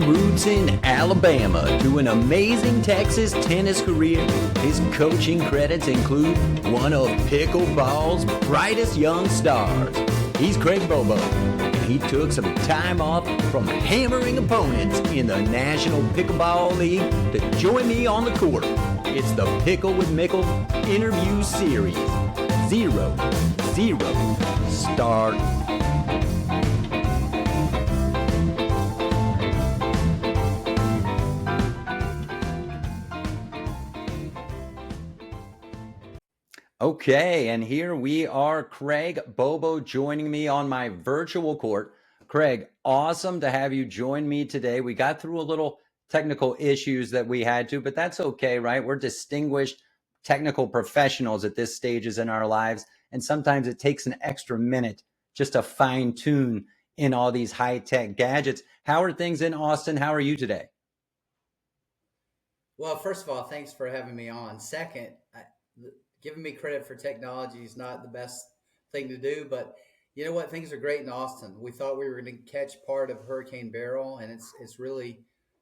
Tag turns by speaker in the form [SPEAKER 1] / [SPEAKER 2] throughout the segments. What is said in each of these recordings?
[SPEAKER 1] roots in Alabama to an amazing Texas tennis career, his coaching credits include one of pickleball's brightest young stars. He's Craig Bobo, and he took some time off from hammering opponents in the National Pickleball League to join me on the court. It's the Pickle with Mickle interview series. 0-0 start. Okay, and here we are, Craig Bobo joining me on my virtual court. Craig, awesome to have you join me today. We got through a little technical issues that we had to, but that's okay, right? We're distinguished technical professionals at this stages in our lives, and sometimes it takes an extra minute just to fine tune in all these high-tech gadgets. How are things in Austin? How are you today?
[SPEAKER 2] Well, first of all, thanks for having me on. Second, giving me credit for technology is not the best thing to do, but you know what? Things are great in Austin. We thought we were going to catch part of Hurricane Beryl, and it's really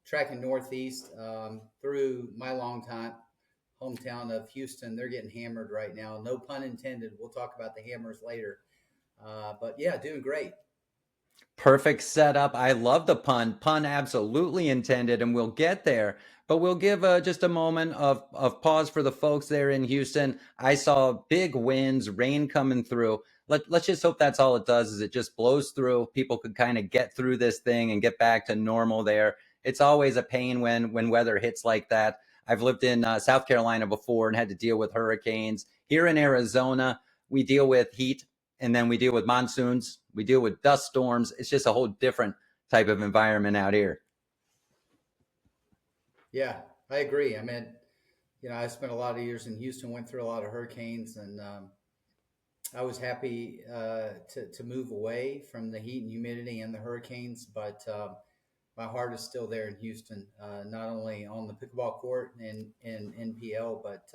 [SPEAKER 2] tracking northeast through my hometown of Houston. They're getting hammered right now. No pun intended. We'll talk about the hammers later. But yeah, doing great.
[SPEAKER 1] Perfect setup. I love the pun. Pun absolutely intended, and we'll get there. But we'll give just a moment of pause for the folks there in Houston. I saw big winds, rain coming through. Let's just hope that's all it does is it just blows through. People could kind of get through this thing and get back to normal there. It's always a pain when weather hits like that. I've lived in South Carolina before and had to deal with hurricanes. Here in Arizona, we deal with heat, and then we deal with monsoons. We deal with dust storms. It's just a whole different type of environment out here.
[SPEAKER 2] Yeah, I agree. I mean, I spent a lot of years in Houston, went through a lot of hurricanes, and I was happy to move away from the heat and humidity and the hurricanes, but my heart is still there in Houston, not only on the pickleball court and NPL, but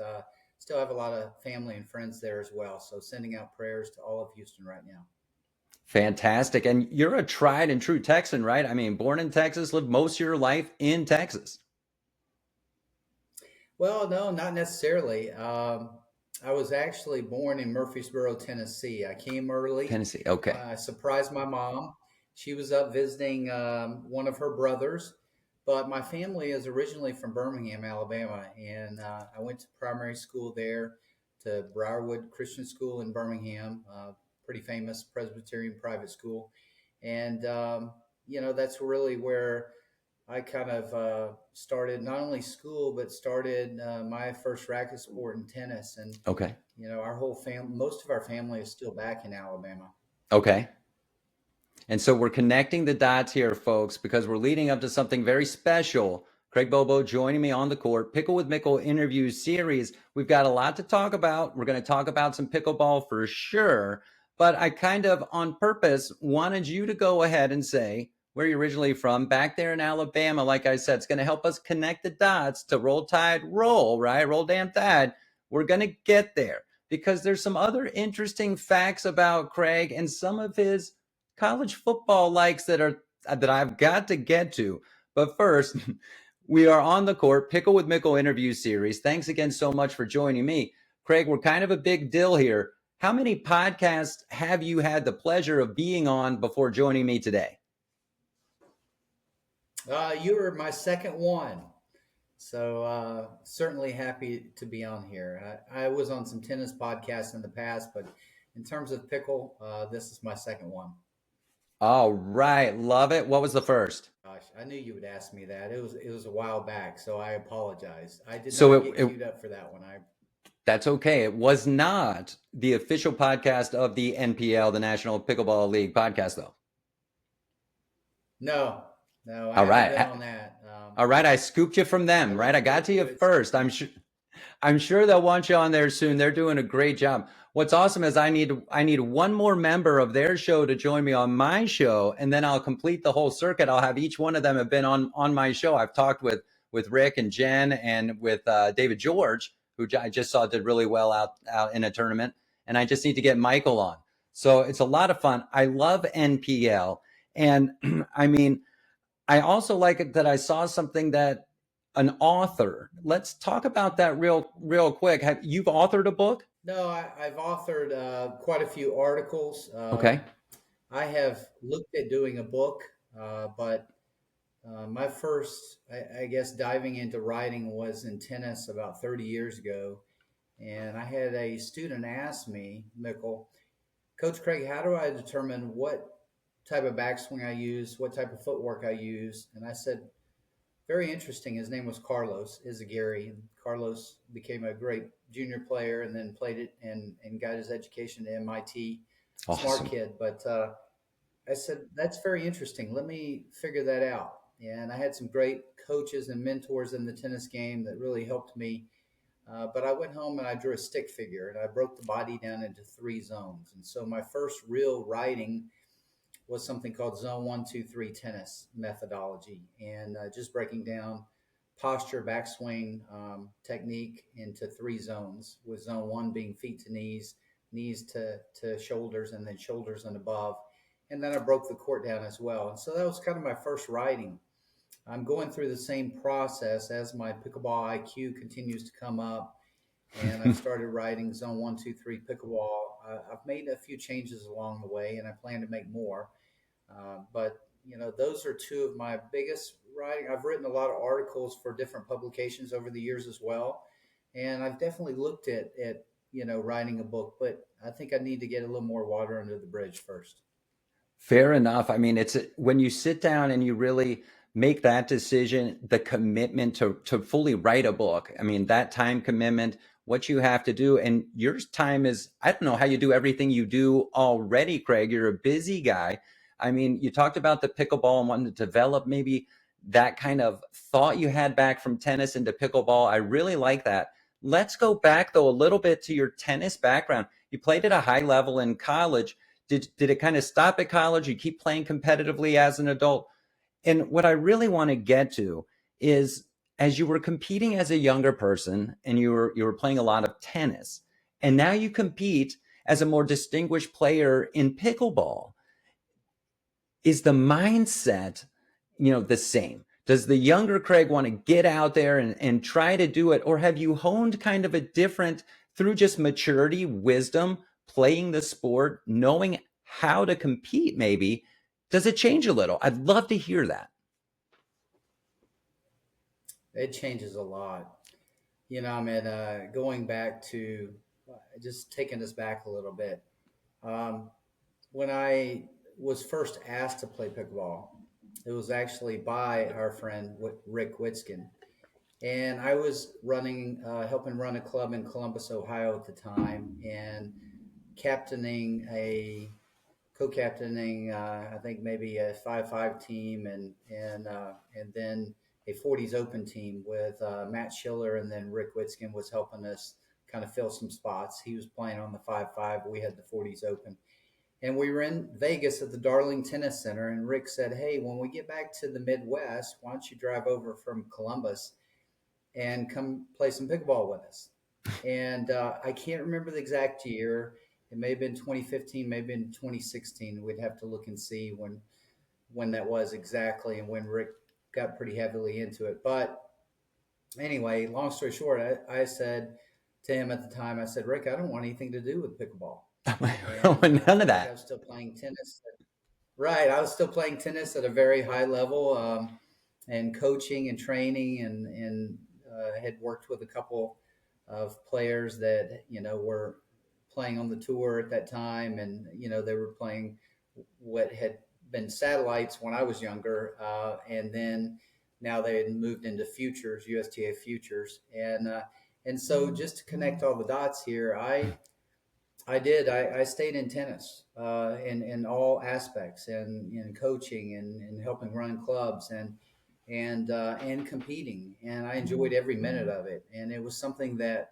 [SPEAKER 2] still have a lot of family and friends there as well. So sending out prayers to all of Houston right now.
[SPEAKER 1] Fantastic. And you're a tried and true Texan, right? I mean, born in Texas, lived most of your life in Texas.
[SPEAKER 2] Well, no, not necessarily. I was actually born in Murfreesboro, Tennessee. I came early.
[SPEAKER 1] Tennessee, okay.
[SPEAKER 2] I surprised my mom. She was up visiting one of her brothers, but my family is originally from Birmingham, Alabama, and I went to primary school there, to Briarwood Christian School in Birmingham, pretty famous Presbyterian private school, and that's really where I kind of started not only school, but started my first racket sport in tennis. And,
[SPEAKER 1] okay,
[SPEAKER 2] our whole family, most of our family is still back in Alabama.
[SPEAKER 1] Okay. And so we're connecting the dots here, folks, because we're leading up to something very special. Craig Bobo joining me on the court, Pickle with Mickle interview series. We've got a lot to talk about. We're going to talk about some pickleball for sure. But I kind of on purpose wanted you to go ahead and say where you're originally from, back there in Alabama. Like I said, it's going to help us connect the dots to Roll Tide, roll, right? Roll damn tide. We're going to get there because there's some other interesting facts about Craig and some of his college football likes that I've got to get to. But first, we are on the court, Pickle with Mickle interview series. Thanks again so much for joining me. Craig, we're kind of a big deal here. How many podcasts have you had the pleasure of being on before joining me today?
[SPEAKER 2] You were my second one. So certainly happy to be on here. I was on some tennis podcasts in the past, but in terms of pickle, this is my second one.
[SPEAKER 1] All right. Love it. What was the first?
[SPEAKER 2] Gosh, I knew you would ask me that. It was a while back, so I apologize. I did not get queued up for that one.
[SPEAKER 1] That's okay. It was not the official podcast of the NPL, the National Pickleball League podcast, though.
[SPEAKER 2] No.
[SPEAKER 1] All right. On that. All right. I scooped you from them, right? I got to you first. I'm sure they'll want you on there soon. They're doing a great job. What's awesome is I need one more member of their show to join me on my show, and then I'll complete the whole circuit. I'll have each one of them have been on my show. I've talked with Rick and Jen and with David George, who I just saw did really well out in a tournament, and I just need to get Michael on. So it's a lot of fun. I love NPL, and I mean, I also like it that I saw something that an author. Let's talk about that real quick. You've authored a book?
[SPEAKER 2] No, I've authored quite a few articles.
[SPEAKER 1] Okay.
[SPEAKER 2] I have looked at doing a book, but my first, I guess, diving into writing was in tennis about 30 years ago. And I had a student ask me, Mickle, Coach Craig, how do I determine what type of backswing I use, what type of footwork I use? And I said, very interesting. His name was Carlos Izagiri. And Carlos became a great junior player and then played it and got his education at MIT. Smart
[SPEAKER 1] Awesome.
[SPEAKER 2] kid. But I said, that's very interesting. Let me figure that out. And I had some great coaches and mentors in the tennis game that really helped me. But I went home and I drew a stick figure and I broke the body down into 3 zones. And so my first real writing was something called Zone 1, 2, 3 tennis methodology, and just breaking down posture, backswing, technique into 3 zones, with zone 1 being feet to knees, knees to shoulders, and then shoulders and above. And then I broke the court down as well. And so that was kind of my first writing. I'm going through the same process as my pickleball IQ continues to come up, and I've started writing Zone 1, 2, 3 Pickleball. I've made a few changes along the way, and I plan to make more. But those are two of my biggest writing. I've written a lot of articles for different publications over the years as well, and I've definitely looked at writing a book. But I think I need to get a little more water under the bridge first.
[SPEAKER 1] Fair enough. I mean, it's when you sit down and you really make that decision, the commitment to fully write a book. I mean, that time commitment, what you have to do, and your time is, I don't know how you do everything you do already, Craig. You're a busy guy. I mean, you talked about the pickleball and wanting to develop maybe that kind of thought you had back from tennis into pickleball. I really like that. Let's go back though a little bit to your tennis background. You played at a high level in college. Did it kind of stop at college? You keep playing competitively as an adult? And what I really want to get to is, as you were competing as a younger person and you were playing a lot of tennis, and now you compete as a more distinguished player in pickleball, is the mindset, the same? Does the younger Craig want to get out there and try to do it? Or have you honed kind of a different, through just maturity, wisdom, playing the sport, knowing how to compete maybe? Does it change a little? I'd love to hear that.
[SPEAKER 2] It changes a lot. I mean, going back to just taking us back a little bit. Um, when I was first asked to play pickleball, it was actually by our friend Rick Witzkin. And I was helping run a club in Columbus, Ohio at the time, and captaining co-captaining, I think maybe a 5-5 team, and then a 40s Open team with Matt Schiller, and then Rick Witzkin was helping us kind of fill some spots. He was playing on the 5-5, we had the 40s Open. And we were in Vegas at the Darling Tennis Center, and Rick said, "Hey, when we get back to the Midwest, why don't you drive over from Columbus and come play some pickleball with us?" And I can't remember the exact year. It may have been 2015, maybe in 2016. We'd have to look and see when that was exactly and when Rick got pretty heavily into it. But anyway, long story short, I said to him at the time, I said, "Rick, I don't want anything to do with pickleball." And
[SPEAKER 1] None of
[SPEAKER 2] I
[SPEAKER 1] that.
[SPEAKER 2] was still playing tennis. Right. I was still playing tennis at a very high level, and coaching and training, and had worked with a couple of players that, were playing on the tour at that time. And, they were playing what had been satellites when I was younger. And then now they had moved into futures, USTA futures. And so just to connect all the dots here, I did. I stayed in tennis in all aspects, and in coaching and helping run clubs and competing, and I enjoyed every minute of it. And it was something that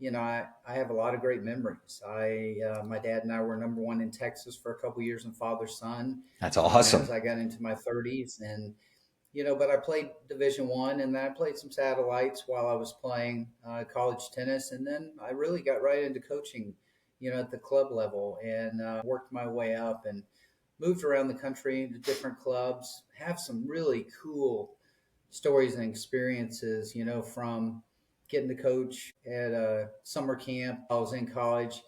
[SPEAKER 2] I have a lot of great memories. My dad and I were number one in Texas for a couple years in father son
[SPEAKER 1] That's
[SPEAKER 2] as
[SPEAKER 1] awesome.
[SPEAKER 2] I got into my 30s, and but I played Division 1, and then I played some satellites while I was playing college tennis, and then I really got right into coaching, at the club level, and worked my way up. And moved around the country to different clubs, have some really cool stories and experiences, from getting to coach at a summer camp. I was in college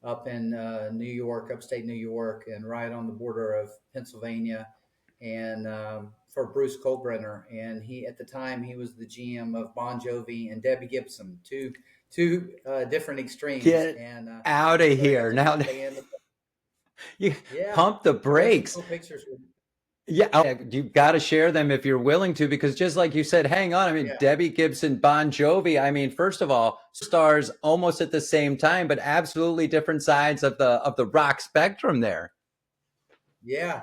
[SPEAKER 2] up in New York, upstate New York, and right on the border of Pennsylvania, and for Bruce Colbrenner. And at the time, he was the GM of Bon Jovi and Debbie Gibson, two different extremes.
[SPEAKER 1] Get
[SPEAKER 2] And
[SPEAKER 1] out of
[SPEAKER 2] so I got
[SPEAKER 1] here.
[SPEAKER 2] to meet
[SPEAKER 1] Now
[SPEAKER 2] the band.
[SPEAKER 1] you
[SPEAKER 2] Yeah,
[SPEAKER 1] pump the
[SPEAKER 2] we have some
[SPEAKER 1] brakes.
[SPEAKER 2] cool pictures.
[SPEAKER 1] Yeah, you've got to share them if you're willing to, because just like you said, hang on. I mean,
[SPEAKER 2] Yeah,
[SPEAKER 1] Debbie Gibson, Bon Jovi. I mean, first of all, stars almost at the same time, but absolutely different sides of the rock spectrum there.
[SPEAKER 2] yeah.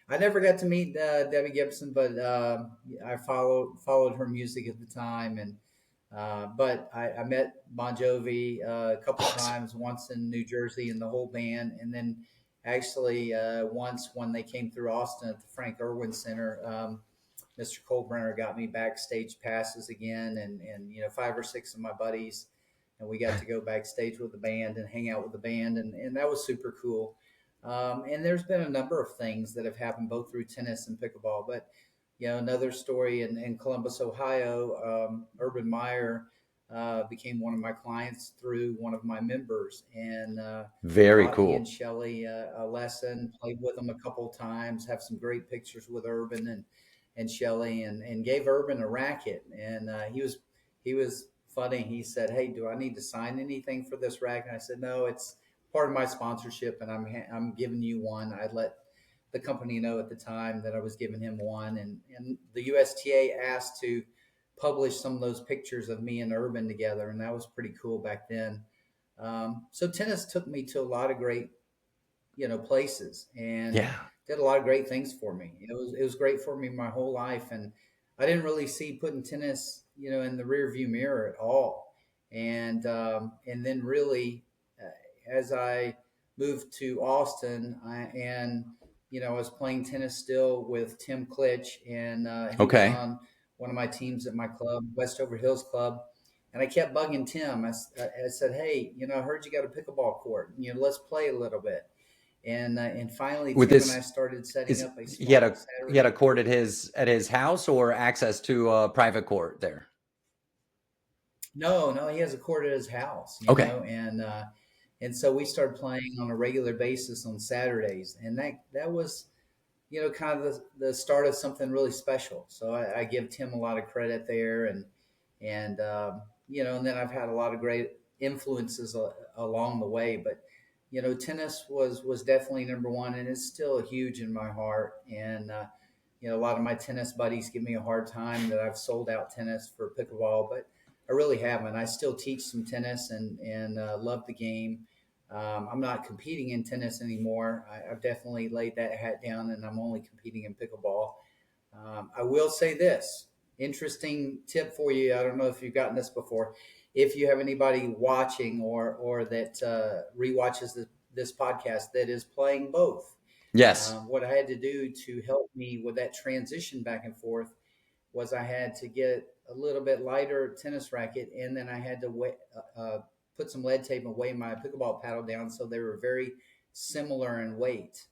[SPEAKER 2] I never got to meet Debbie Gibson, but I followed her music at the time, and but I met Bon Jovi a couple
[SPEAKER 1] Awesome.
[SPEAKER 2] times. Once in New Jersey, and the whole band, and then actually once when they came through Austin at the Frank Irwin Center. Mr. Colbrenner got me backstage passes again, and 5 or 6 of my buddies, and we got to go backstage with the band and hang out with the band, and that was super cool. And there's been a number of things that have happened both through tennis and pickleball. But another story in Columbus, Ohio, Urban Meyer became one of my clients through one of my members, and
[SPEAKER 1] Very
[SPEAKER 2] taught he and
[SPEAKER 1] cool.
[SPEAKER 2] Shelly a lesson. Played with them a couple of times. Have some great pictures with Urban and Shelly, and gave Urban a racket. And he was funny. He said, "Hey, do I need to sign anything for this racket?" And I said, "No, it's part of my sponsorship, and I'm giving you one." I let the company know at the time that I was giving him one, and the USTA asked to publish some of those pictures of me and Urban together, and that was pretty cool back then. So tennis took me to a lot of great places, and
[SPEAKER 1] Yeah.
[SPEAKER 2] did a lot of great things for me. It was great for me my whole life, and I didn't really see putting tennis in the rear view mirror at all. And then really, as I moved to Austin, I was playing tennis still with Tim Klitsch, and he was
[SPEAKER 1] Okay.
[SPEAKER 2] on one of my teams at my club, Westover Hills Club. And I kept bugging Tim. I said, "Hey, I heard you got a pickleball court. Let's play a little bit." And finally,
[SPEAKER 1] With
[SPEAKER 2] Tim and I
[SPEAKER 1] this,
[SPEAKER 2] started setting
[SPEAKER 1] is
[SPEAKER 2] up a
[SPEAKER 1] he had
[SPEAKER 2] small
[SPEAKER 1] a
[SPEAKER 2] Saturday.
[SPEAKER 1] court at his house or access to a private court there?
[SPEAKER 2] No, no, he has a court at his house,
[SPEAKER 1] Okay.
[SPEAKER 2] and so we started playing on a regular basis on Saturdays, and that was kind of the start of something really special. So I give Tim a lot of credit there, and then I've had a lot of great influences along the way. But tennis was definitely number one, and it's still huge in my heart. And a lot of my tennis buddies give me a hard time that I've sold out tennis for pickleball, but I really haven't. I still teach some tennis and love the game. I'm not competing in tennis anymore. I've definitely laid that hat down, and I'm only competing in pickleball. I will say this interesting tip for you. I don't know if you've gotten this before. If you have anybody watching or that rewatches this podcast that is playing both,
[SPEAKER 1] Yes.
[SPEAKER 2] what I had to do to help me with that transition back and forth was I had to get a little bit lighter tennis racket, and then I had to put some lead tape and weigh my pickleball paddle down so they were very similar in weight,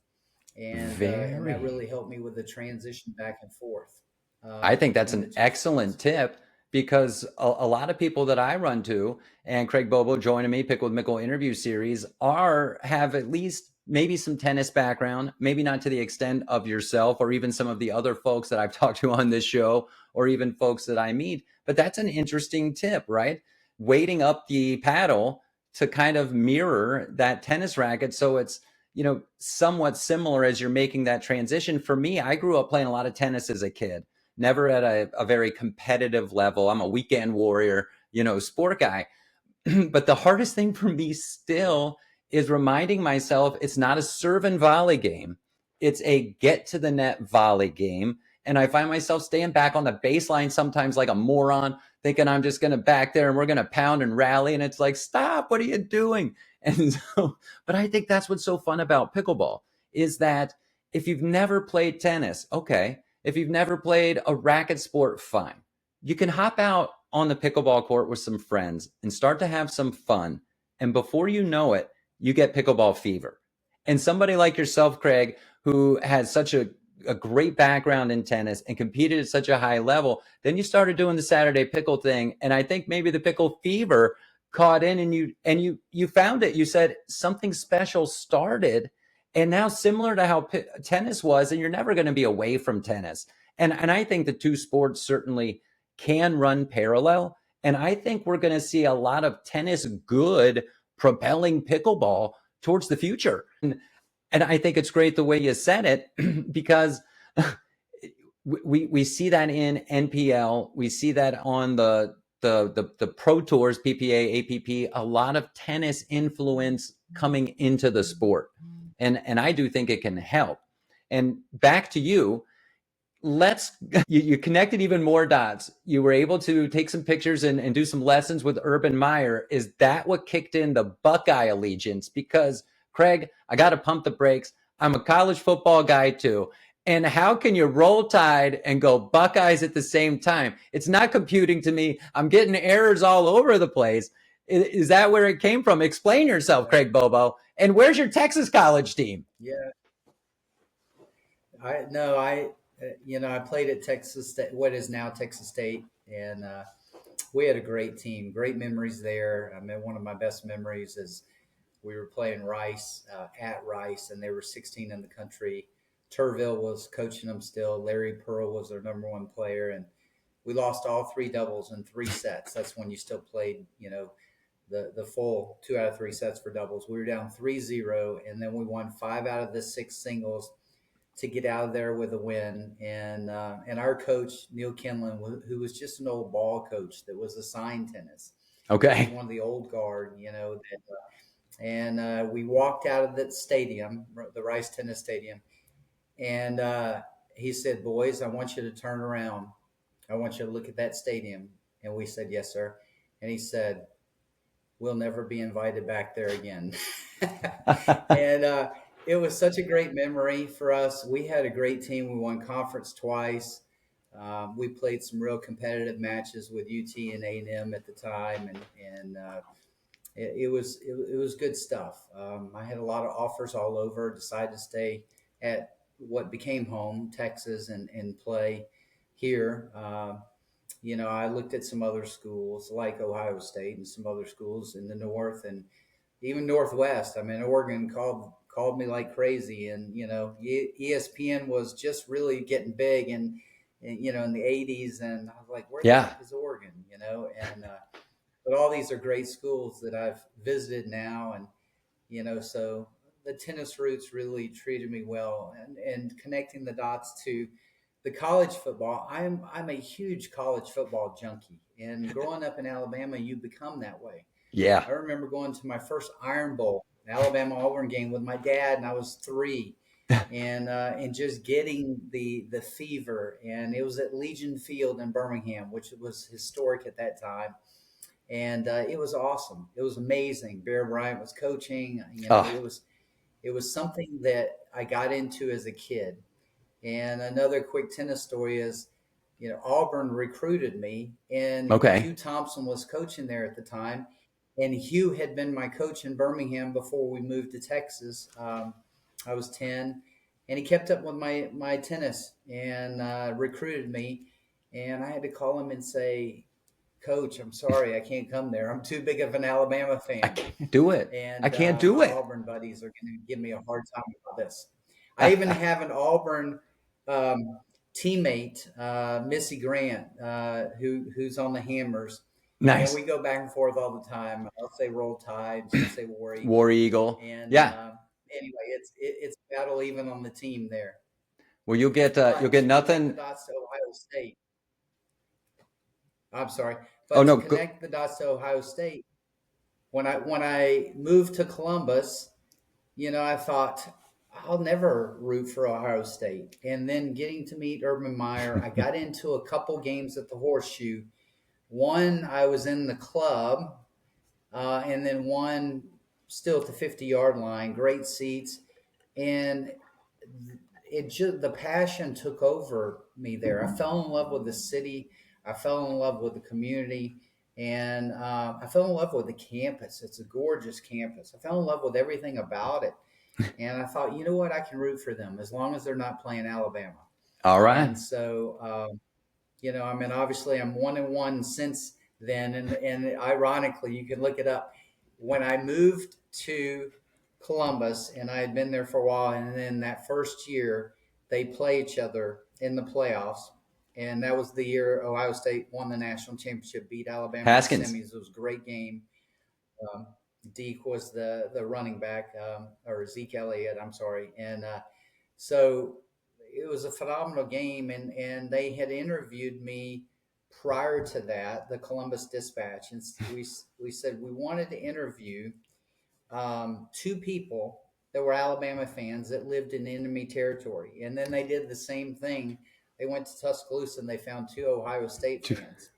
[SPEAKER 2] and that
[SPEAKER 1] Very.
[SPEAKER 2] really helped me with the transition back and forth
[SPEAKER 1] I think that's
[SPEAKER 2] between the
[SPEAKER 1] an
[SPEAKER 2] two
[SPEAKER 1] excellent
[SPEAKER 2] sports.
[SPEAKER 1] tip because a lot of people that I run to, and Craig Bobo joining me, Pickle with Mickle interview series, have at least maybe some tennis background, maybe not to the extent of yourself or even some of the other folks that I've talked to on this show or even folks that I meet. But that's an interesting tip, right? Weighting up the paddle to kind of mirror that tennis racket. So it's, somewhat similar as you're making that transition. For me, I grew up playing a lot of tennis as a kid, never at a very competitive level. I'm a weekend warrior, sport guy. But the hardest thing for me still is reminding myself it's not a serve and volley game. It's a get to the net volley game. And I find myself staying back on the baseline sometimes like a moron, thinking I'm just going to back there and we're going to pound and rally. And it's like, stop, what are you doing? And so, but I think that's what's so fun about pickleball is that if you've never played tennis, okay. If you've never played a racket sport, fine. You can hop out on the pickleball court with some friends and start to have some fun. And before you know it, you get pickleball fever. And somebody like yourself, Craig, who has such a great background in tennis and competed at such a high level. Then you started doing the Saturday Pickle thing, and I think maybe the pickle fever caught in, and you found it. You said something special started, and now similar to how tennis was, and you're never going to be away from tennis. And I think the two sports certainly can run parallel. And I think we're going to see a lot of tennis good propelling pickleball towards the future. And I think it's great the way you said it because we see that in NPL, we see that on the pro tours, PPA, APP, a lot of tennis influence coming into the sport, and I do think it can help. And back to you, you connected even more dots. You were able to take some pictures and do some lessons with Urban Meyer. Is that what kicked in the Buckeye allegiance? Because Craig, I got to pump the brakes. I'm a college football guy too. And how can you roll Tide and go Buckeyes at the same time? It's not computing to me. I'm getting errors all over the place. Is that where it came from? Explain yourself, Craig Bobo. And where's your Texas college team?
[SPEAKER 2] Yeah, I no, I I played at Texas State, what is now Texas State, and we had a great team, great memories there. I mean, one of my best memories is we were playing Rice at Rice, and they were 16 in the country. Turville was coaching them still. Larry Pearl was their number one player, and we lost all three doubles in 3 sets. That's when you still played, the full 2 out of 3 sets for doubles. We were down 3-0, and then we won 5 out of the 6 singles to get out of there with a win. And our coach Neil Kinlan, who was just an old ball coach that was assigned tennis.
[SPEAKER 1] Okay.
[SPEAKER 2] He was one of the old guard, and we walked out of that stadium, the Rice Tennis Stadium, and he said, "Boys, I want you to turn around. I want you to look at that stadium." And we said, "Yes, sir." And he said, "We'll never be invited back there again." And it was such a great memory for us. We had a great team. We won conference twice. We played some real competitive matches with UT and A&M at the time, and it was good stuff. I had a lot of offers all over. Decided to stay at what became home, Texas, and play here. I looked at some other schools like Ohio State and some other schools in the north and even Northwest. I mean, Oregon called me like crazy, and ESPN was just really getting big, and in the '80s, and I was like, where the heck is Oregon? And but all these are great schools that I've visited now, and so the tennis roots really treated me well, and connecting the dots to the college football. I'm a huge college football junkie, and growing up in Alabama, you become that way.
[SPEAKER 1] Yeah.
[SPEAKER 2] I remember going to my first Iron Bowl, Alabama Auburn game with my dad, and I was 3, and just getting the fever, and it was at Legion Field in Birmingham, which was historic at that time, and it was awesome. It was amazing. Bear Bryant was coaching. It was something that I got into as a kid. And another quick tennis story is, Auburn recruited me, and Hugh Thompson was coaching there at the time. And Hugh had been my coach in Birmingham before we moved to Texas. I was 10, and he kept up with my tennis and recruited me. And I had to call him and say, "Coach, I'm sorry, I can't come there. I'm too big of an Alabama fan.
[SPEAKER 1] I can't do it.
[SPEAKER 2] And
[SPEAKER 1] I can't do
[SPEAKER 2] my
[SPEAKER 1] it.
[SPEAKER 2] Auburn buddies are going to give me a hard time about this." I even have an Auburn teammate, Missy Grant, who's on the Hammers.
[SPEAKER 1] Nice.
[SPEAKER 2] And we go back and forth all the time. I'll say Roll Tide, she'll say War Eagle.
[SPEAKER 1] War Eagle.
[SPEAKER 2] And
[SPEAKER 1] yeah.
[SPEAKER 2] Anyway, it's battle even on the team there.
[SPEAKER 1] Well, you'll get nothing.
[SPEAKER 2] The dots to Ohio State. I'm sorry, but to connect the dots to Ohio State, when I moved to Columbus, I thought I'll never root for Ohio State. And then getting to meet Urban Meyer, I got into a couple games at the Horseshoe. One, I was in the club, and then one still at the 50-yard line, great seats. And the passion took over me there. I fell in love with the city. I fell in love with the community, and I fell in love with the campus. It's a gorgeous campus. I fell in love with everything about it. And I thought, you know what, I can root for them as long as they're not playing Alabama.
[SPEAKER 1] All right.
[SPEAKER 2] And so, I mean, obviously, I'm 1-1 since then, and ironically, you can look it up. When I moved to Columbus, and I had been there for a while, and then that first year they play each other in the playoffs, and that was the year Ohio State won the national championship, beat Alabama in the
[SPEAKER 1] Haskins.
[SPEAKER 2] semis. It was a great game. Um, Deke was the running back, or Zeke Elliott, I'm sorry, and so it was a phenomenal game, and they had interviewed me prior to that, the Columbus Dispatch, and we said we wanted to interview two people that were Alabama fans that lived in enemy territory, and then they did the same thing. They went to Tuscaloosa and they found two Ohio State fans,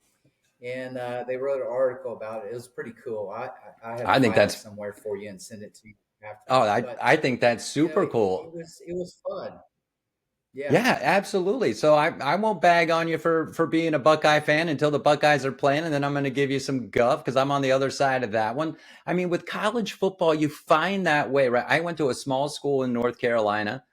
[SPEAKER 2] and they wrote an article about it. It was pretty cool. I had to
[SPEAKER 1] I think
[SPEAKER 2] find it
[SPEAKER 1] that's
[SPEAKER 2] somewhere for you and send it to you
[SPEAKER 1] oh,
[SPEAKER 2] afterwards. But
[SPEAKER 1] I think that's super cool.
[SPEAKER 2] it was fun. Yeah,
[SPEAKER 1] Yeah, absolutely. So I won't bag on you for being a Buckeye fan until the Buckeyes are playing, and then I'm going to give you some guff because I'm on the other side of that one. I mean, with college football, you find that way, right? I went to a small school in North Carolina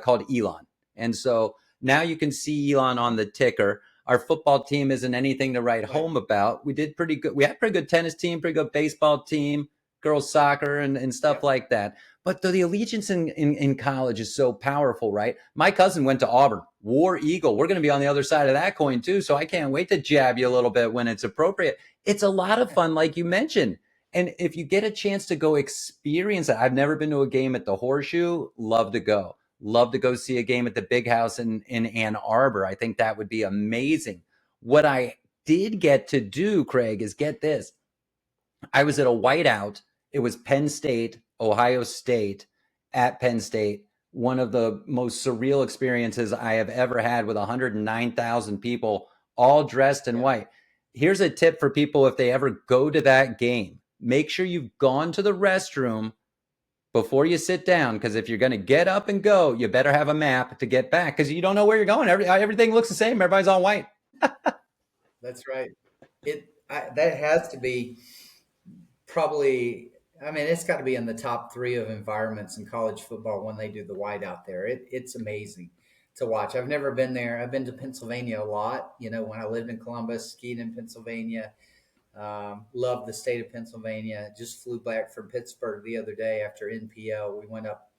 [SPEAKER 1] called Elon, and so now you can see Elon on the ticker. Our football team isn't anything to write
[SPEAKER 2] right.
[SPEAKER 1] home about. We did pretty good. We had a pretty good tennis team, pretty good baseball team, girls soccer, and stuff
[SPEAKER 2] Yep.
[SPEAKER 1] like that. But the allegiance in college is so powerful, right? My cousin went to Auburn, War Eagle. We're going to be on the other side of that coin too. So I can't wait to jab you a little bit when it's appropriate. It's a lot of fun, like you mentioned. And if you get a chance to go experience it, I've never been to a game at the Horseshoe. Love to go. Love to go see a game at the Big House in Ann Arbor. I think that would be amazing. What I did get to do, Craig, is get this. I was at a whiteout. It was Penn State, Ohio State at Penn State. One of the most surreal experiences I have ever had with 109,000 people all dressed in
[SPEAKER 2] Yep.
[SPEAKER 1] white. Here's a tip for people if they ever go to that game. Make sure you've gone to the restroom before you sit down, because if you're going to get up and go, you better have a map to get back because you don't know where you're going. Everything looks the same. Everybody's all white.
[SPEAKER 2] That's right. That has to be probably. I mean, it's got to be in the top three of environments in college football when they do the white out there. It's amazing to watch. I've never been there. I've been to Pennsylvania a lot. When I lived in Columbus, skied in Pennsylvania. Loved the state of Pennsylvania. Just flew back from Pittsburgh the other day after NPL. We went up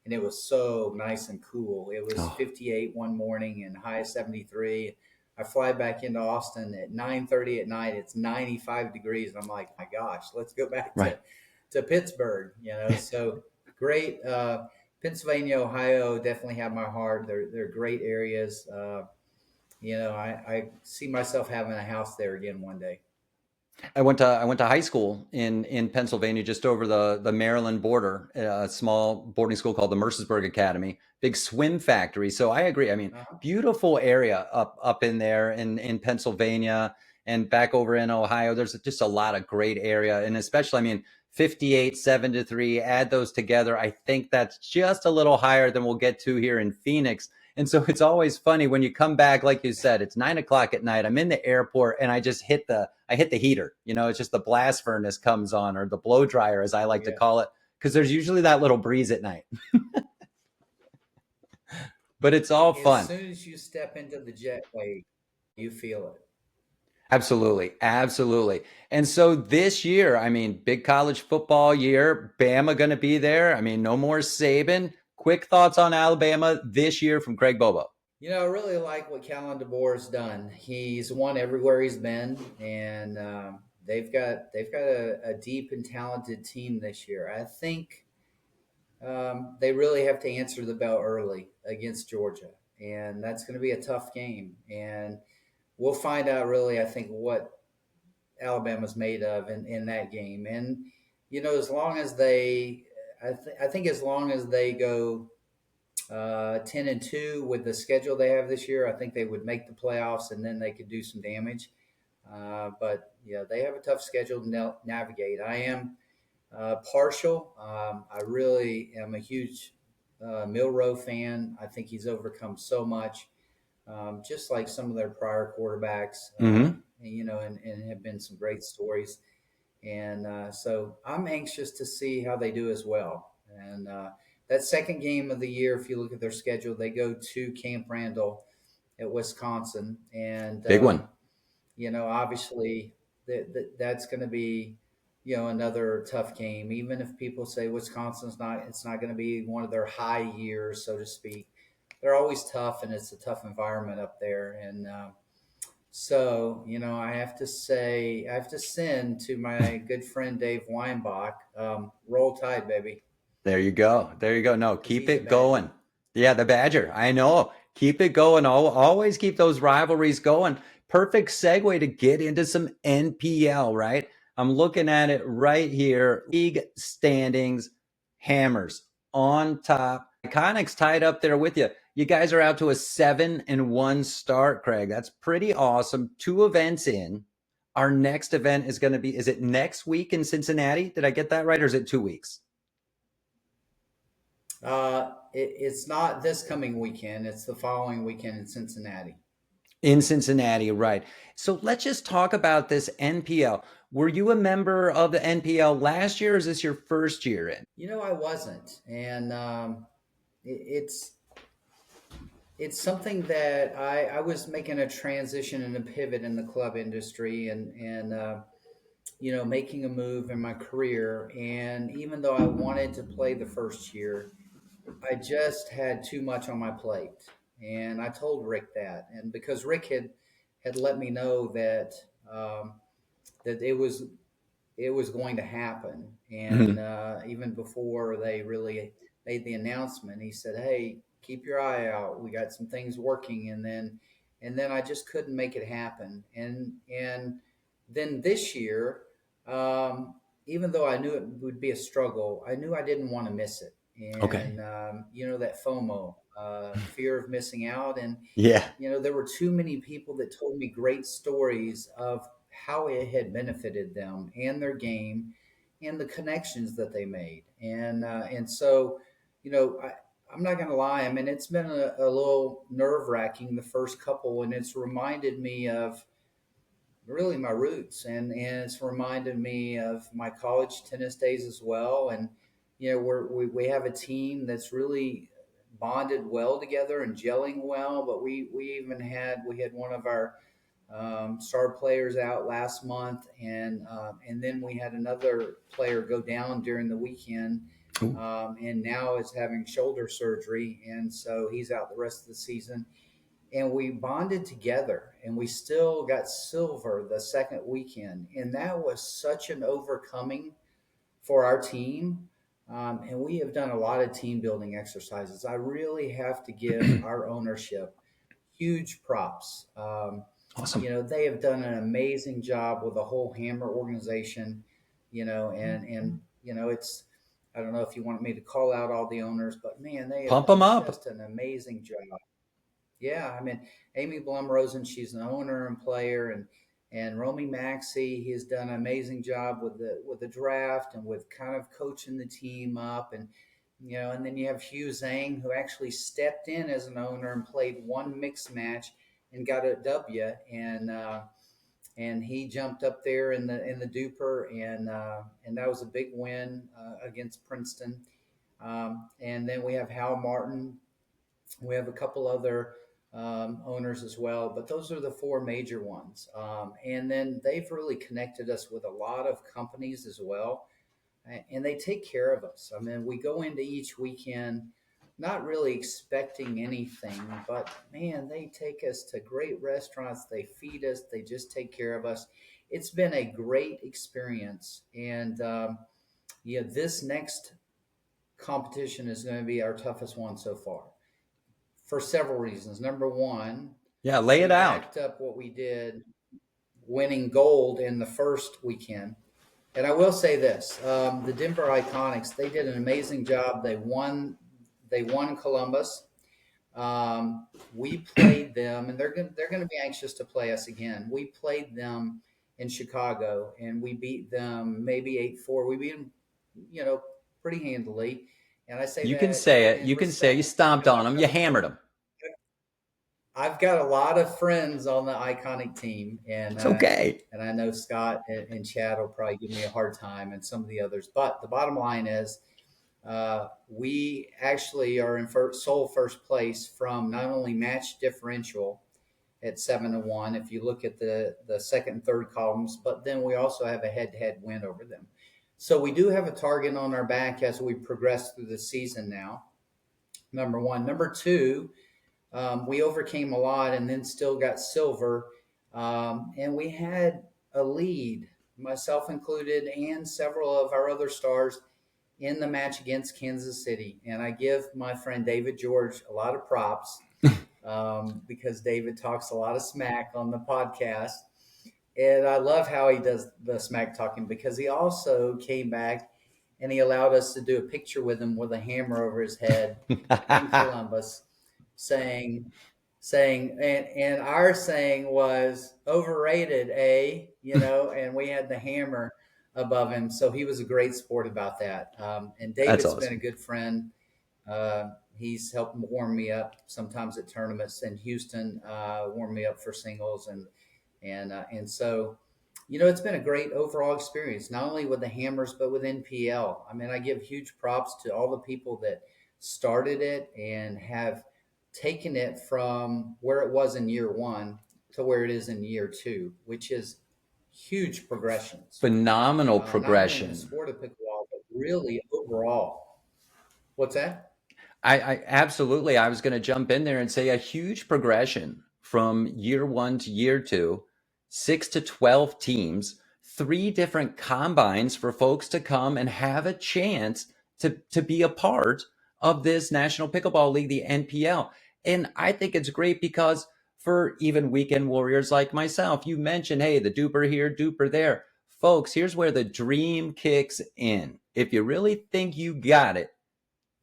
[SPEAKER 2] and it was so nice and cool. It was
[SPEAKER 1] Oh,
[SPEAKER 2] 58 one morning and high 73. I fly back into Austin at 9:30 at night. It's 95 degrees. I'm like, my gosh, let's go back
[SPEAKER 1] right.
[SPEAKER 2] to Pittsburgh. So great. Pennsylvania, Ohio definitely have my heart. They're great areas. I see myself having a house there again one day.
[SPEAKER 1] I went to high school in Pennsylvania, just over the Maryland border, a small boarding school called the Mercersburg Academy. Big swim factory. So I agree. I mean,
[SPEAKER 2] Uh-huh.
[SPEAKER 1] beautiful area up in there in Pennsylvania and back over in Ohio. There's just a lot of great area, and especially, I mean, 58, 7-3. Add those together. I think that's just a little higher than we'll get to here in Phoenix. And so it's always funny when you come back, like you said, it's 9 o'clock at night. I'm in the airport and I hit the heater. It's just the blast furnace comes on, or the blow dryer, as I
[SPEAKER 2] Oh
[SPEAKER 1] like to
[SPEAKER 2] yeah.
[SPEAKER 1] call it, because there's usually that little breeze at night. But it's all
[SPEAKER 2] As
[SPEAKER 1] fun.
[SPEAKER 2] soon as you step into the jetway, you feel it.
[SPEAKER 1] Absolutely. Absolutely. And so this year, I mean, big college football year, Bama going to be there. I mean, no more Saban. Quick thoughts on Alabama this year from Craig Bobo.
[SPEAKER 2] I really like what Callan DeBoer's done. He's won everywhere he's been, and they've got a deep and talented team this year. I think they really have to answer the bell early against Georgia, and that's going to be a tough game. And we'll find out really, I think, what Alabama's made of in that game. And as long as I think as long as they go 10-2 with the schedule they have this year, I think they would make the playoffs, and then they could do some damage. But yeah, they have a tough schedule to navigate. I am partial. I really am a huge Milroe fan. I think he's overcome so much, just like some of their prior quarterbacks,
[SPEAKER 1] Mm-hmm.
[SPEAKER 2] and have been some great stories. And so I'm anxious to see how they do as well. And that second game of the year, if you look at their schedule, they go to Camp Randall at Wisconsin, and
[SPEAKER 1] Big one.
[SPEAKER 2] obviously that's going to be another tough game. Even if people say Wisconsin's not, it's not going to be one of their high years, so to speak. They're always tough, and it's a tough environment up there. And so, I have to say, I have to send to my good friend Dave Weinbach, roll tide, baby,
[SPEAKER 1] There you go. There you go. No,
[SPEAKER 2] because
[SPEAKER 1] keep
[SPEAKER 2] he's a
[SPEAKER 1] it
[SPEAKER 2] Badger.
[SPEAKER 1] going. Yeah, the Badger. I know. Keep it going. Always keep those rivalries going. Perfect segue to get into some NPL, right? I'm looking at it right here. League standings, Hammers on top. Iconics tied up there with you. You guys are out to a 7-1 start, Craig. That's pretty awesome. 2 events in. Our next event is going to be, is it next week in Cincinnati? Did I get that right? Or is it 2 weeks?
[SPEAKER 2] It's not this coming weekend. It's the following weekend in Cincinnati.
[SPEAKER 1] In Cincinnati, right. So let's just talk about this NPL. Were you a member of the NPL last year, or is this your first year in?
[SPEAKER 2] I wasn't, and it's something that I was making a transition and a pivot in the club industry, and making a move in my career. And even though I wanted to play the first year, I just had too much on my plate. And I told Rick that, and because Rick had let me know that that it was going to happen. And
[SPEAKER 1] Mhm.
[SPEAKER 2] even before they really made the announcement, he said, "Hey, keep your eye out. We got some things working." And then I just couldn't make it happen. And then this year, um, even though I knew it would be a struggle, I knew I didn't want to miss it.
[SPEAKER 1] Okay.
[SPEAKER 2] And that FOMO, fear of missing out. And
[SPEAKER 1] Yeah.
[SPEAKER 2] there were too many people that told me great stories of how it had benefited them and their game and the connections that they made. And so, I'm not going to lie. I mean, it's been a little nerve wracking the first couple, and it's reminded me of really my roots, and it's reminded me of my college tennis days as well. And we have a team that's really bonded well together and gelling well. But we had one of our star players out last month, and then we had another player go down during the weekend,
[SPEAKER 1] Ooh.
[SPEAKER 2] and now is having shoulder surgery, and so he's out the rest of the season. And we bonded together, and we still got silver the second weekend, and that was such an overcoming for our team. And we have done a lot of team building exercises. I really have to give our ownership huge props.
[SPEAKER 1] Awesome.
[SPEAKER 2] They have done an amazing job with the whole Hammer organization. It's, I don't know if you want me to call out all the owners, but man, they have
[SPEAKER 1] Pump them
[SPEAKER 2] done
[SPEAKER 1] up.
[SPEAKER 2] just an amazing job. Yeah, I mean, Amy Blumrosen, she's an owner and player, and Romy Maxey, he has done an amazing job with the draft and with kind of coaching the team up. And then you have Hugh Zhang, who actually stepped in as an owner and played one mixed match and got a W. And he jumped up there in the duper, and that was a big win against Princeton. And then we have Hal Martin. We have a couple other owners as well, but those are the four major ones. And then they've really connected us with a lot of companies as well, and they take care of us. I mean, we go into each weekend not really expecting anything, but man, they take us to great restaurants. They feed us. They just take care of us. It's been a great experience. And this next competition is going to be our toughest one so far for several reasons. Number one,
[SPEAKER 1] Yeah, lay it
[SPEAKER 2] we
[SPEAKER 1] out.
[SPEAKER 2] backed up what we did winning gold in the first weekend. And I will say this: the Denver Iconics, they did an amazing job. They won. They won Columbus. We played them, and they're going to be anxious to play us again. We played them in Chicago, and we beat them maybe 8-4. We beat them, pretty handily. And I say
[SPEAKER 1] You can
[SPEAKER 2] that
[SPEAKER 1] say it.
[SPEAKER 2] in
[SPEAKER 1] You can say you
[SPEAKER 2] respect.
[SPEAKER 1] stomped on them. You hammered them.
[SPEAKER 2] I've got a lot of friends on the Iconic team, and
[SPEAKER 1] It's okay.
[SPEAKER 2] and I know Scott and Chad will probably give me a hard time, and some of the others. But the bottom line is, We actually are in sole first place from not only match differential at 7-1, if you look at the second and third columns, but then we also have a head-to-head win over them. So we do have a target on our back as we progress through the season now. Number one. Number two, we overcame a lot and then still got silver. And we had a lead, myself included, and several of our other stars in the match against Kansas City. And I give my friend David George a lot of props because David talks a lot of smack on the podcast. And I love how he does the smack talking because he also came back and he allowed us to do a picture with him with a hammer over his head in Columbus saying and our saying was overrated, and we had the hammer above him. So he was a great sport about that. And
[SPEAKER 1] That's
[SPEAKER 2] David's been a
[SPEAKER 1] awesome.
[SPEAKER 2] good friend. He's helped warm me up sometimes at tournaments in Houston, warm me up for singles, and so it's been a great overall experience, not only with the hammers but with NPL. I mean, I give huge props to all the people that started it and have taken it from where it was in year one to where it is in year two, which is huge progressions,
[SPEAKER 1] Phenomenal
[SPEAKER 2] not only in the
[SPEAKER 1] progression.
[SPEAKER 2] sport of pickleball, but really overall. What's that?
[SPEAKER 1] I absolutely. I was going to jump in there and say a huge progression from year one to year two, 6 to 12 teams, 3 different combines for folks to come and have a chance to be a part of this National Pickleball League, the NPL. And I think it's great because for even weekend warriors like myself, you mentioned, hey, the duper here, duper there. Folks, here's where the dream kicks in. If you really think you got it,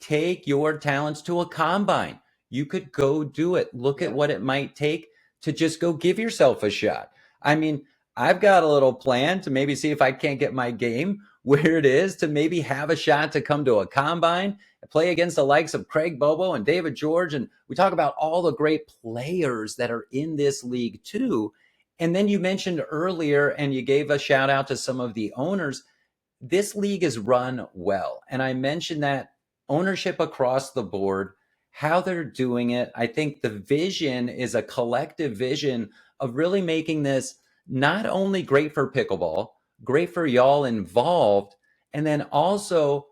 [SPEAKER 1] take your talents to a combine. You could go do it. Look at
[SPEAKER 2] Yeah.
[SPEAKER 1] what it might take to just go give yourself a shot. I mean, I've got a little plan to maybe see if I can't get my game where it is to maybe have a shot to come to a combine, play against the likes of Craig Bobo and David George. And we talk about all the great players that are in this league too. And then you mentioned earlier, and you gave a shout out to some of the owners, this league is run well. And I mentioned that ownership across the board, how they're doing it. I think the vision is a collective vision of really making this not only great for pickleball, great for y'all involved, and then also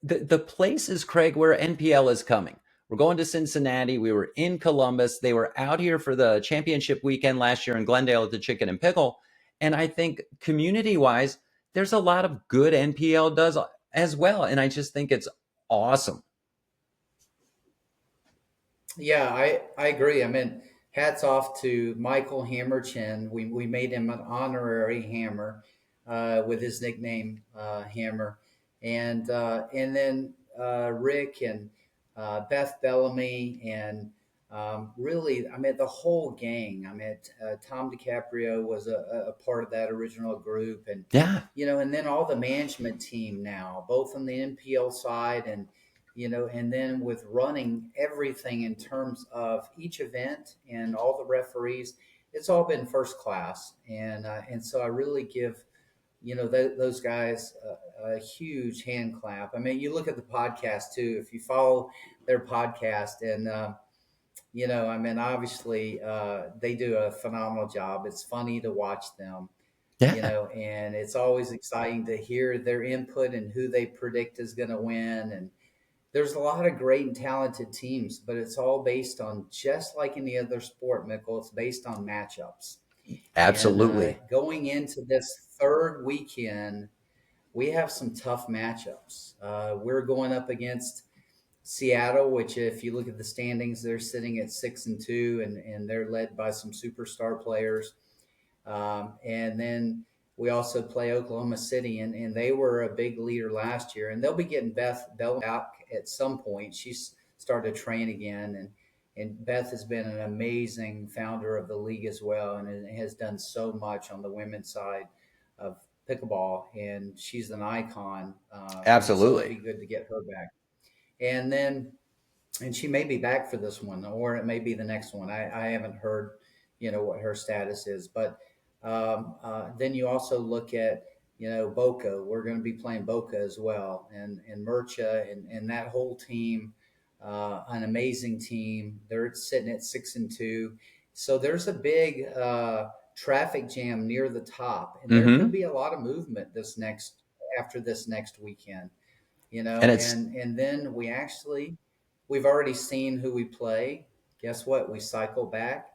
[SPEAKER 1] the places, Craig, where NPL is coming. We're going to Cincinnati. We were in Columbus. They were out here for the championship weekend last year in Glendale at the Chicken and Pickle. And I think community wise, there's a lot of good NPL does as well. And I just think it's awesome.
[SPEAKER 2] Yeah, I agree. I mean, hats off to Michael Hammerchin. We made him an honorary Hammer with his nickname Hammer, and then Rick and Beth Bellamy and really, I mean, the whole gang. I mean, Tom DiCaprio was a part of that original group, and
[SPEAKER 1] Yeah,
[SPEAKER 2] and then all the management team now, both on the NPL side and and then with running everything in terms of each event and all the referees, it's all been first class, and so I really give those guys a huge hand clap. I mean, you look at the podcast too. If you follow their podcast, and I mean, obviously they do a phenomenal job. It's funny to watch them,
[SPEAKER 1] yeah,
[SPEAKER 2] and it's always exciting to hear their input and who they predict is going to win. And there's a lot of great and talented teams, but it's all based on, just like any other sport, Mickle, it's based on matchups. And
[SPEAKER 1] absolutely.
[SPEAKER 2] going into this third weekend, we have some tough matchups. We're going up against Seattle, which, if you look at the standings, they're sitting at 6-2, and they're led by some superstar players. And then we also play Oklahoma City, and they were a big leader last year. And they'll be getting Beth Bell out at some point. She's started to train again, and Beth has been an amazing founder of the league as well, and has done so much on the women's side of pickleball. And she's an icon, and so it'd
[SPEAKER 1] Absolutely.
[SPEAKER 2] be good to get her back. And then, and she may be back for this one, or it may be the next one. I haven't heard, what her status is. But then you also look at, Boca. We're going to be playing Boca as well, and Murcha and that whole team, an amazing team. They're sitting at 6-2, so there's a big traffic jam near the top, and there could
[SPEAKER 1] Mm-hmm.
[SPEAKER 2] be a lot of movement after this next weekend.
[SPEAKER 1] And it's
[SPEAKER 2] And then we've already seen who we play. Guess what? We cycle back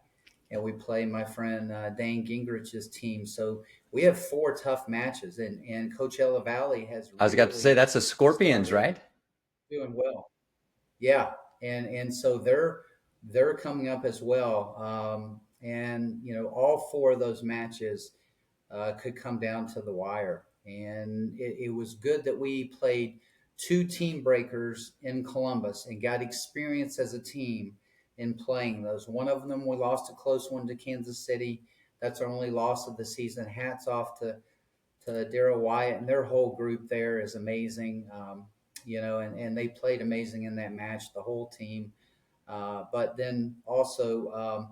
[SPEAKER 2] and we play my friend Dan Gingrich's team. So we have 4 tough matches, and Coachella Valley has
[SPEAKER 1] I was about to say
[SPEAKER 2] really
[SPEAKER 1] that's the Scorpions,
[SPEAKER 2] started
[SPEAKER 1] right?
[SPEAKER 2] doing well. Yeah, and so they're coming up as well. And all 4 of those matches could come down to the wire. And it was good that we played 2 team breakers in Columbus and got experience as a team in playing those. One of them, we lost a close one to Kansas City. That's our only loss of the season. Hats off to Daryl Wyatt and their whole group there is amazing. And they played amazing in that match, the whole team. But then also,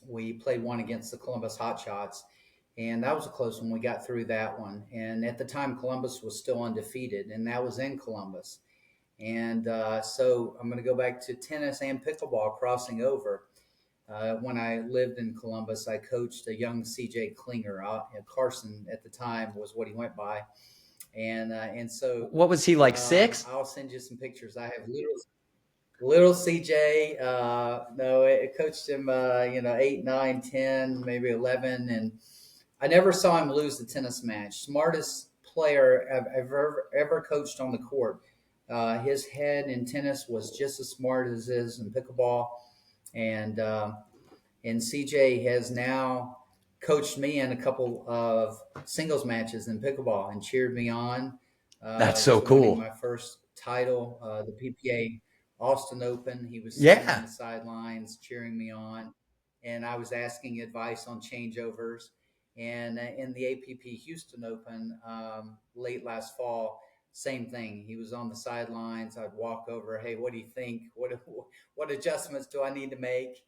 [SPEAKER 2] we played one against the Columbus Hotshots, and that was a close one. We got through that one, and at the time, Columbus was still undefeated, and that was in Columbus. And so I'm going to go back to tennis and pickleball crossing over. When I lived in Columbus, I coached a young CJ Klinger. Carson at the time was what he went by, and so
[SPEAKER 1] What was he like, 6?
[SPEAKER 2] I'll send you some pictures. I have little CJ. No, it coached him. 8, 9, 10, maybe 11, and I never saw him lose the tennis match. Smartest player I've ever coached on the court. His head in tennis was just as smart as his in pickleball, and CJ has now coached me in a couple of singles matches in pickleball and cheered me on.
[SPEAKER 1] That's so
[SPEAKER 2] Was winning
[SPEAKER 1] cool.
[SPEAKER 2] my first title, the PPA Austin Open. He was sitting on
[SPEAKER 1] Yeah.
[SPEAKER 2] the sidelines cheering me on, and I was asking advice on changeovers. And in the APP Houston Open late last fall, same thing. He was on the sidelines. I'd walk over. Hey, what do you think? What adjustments do I need to make?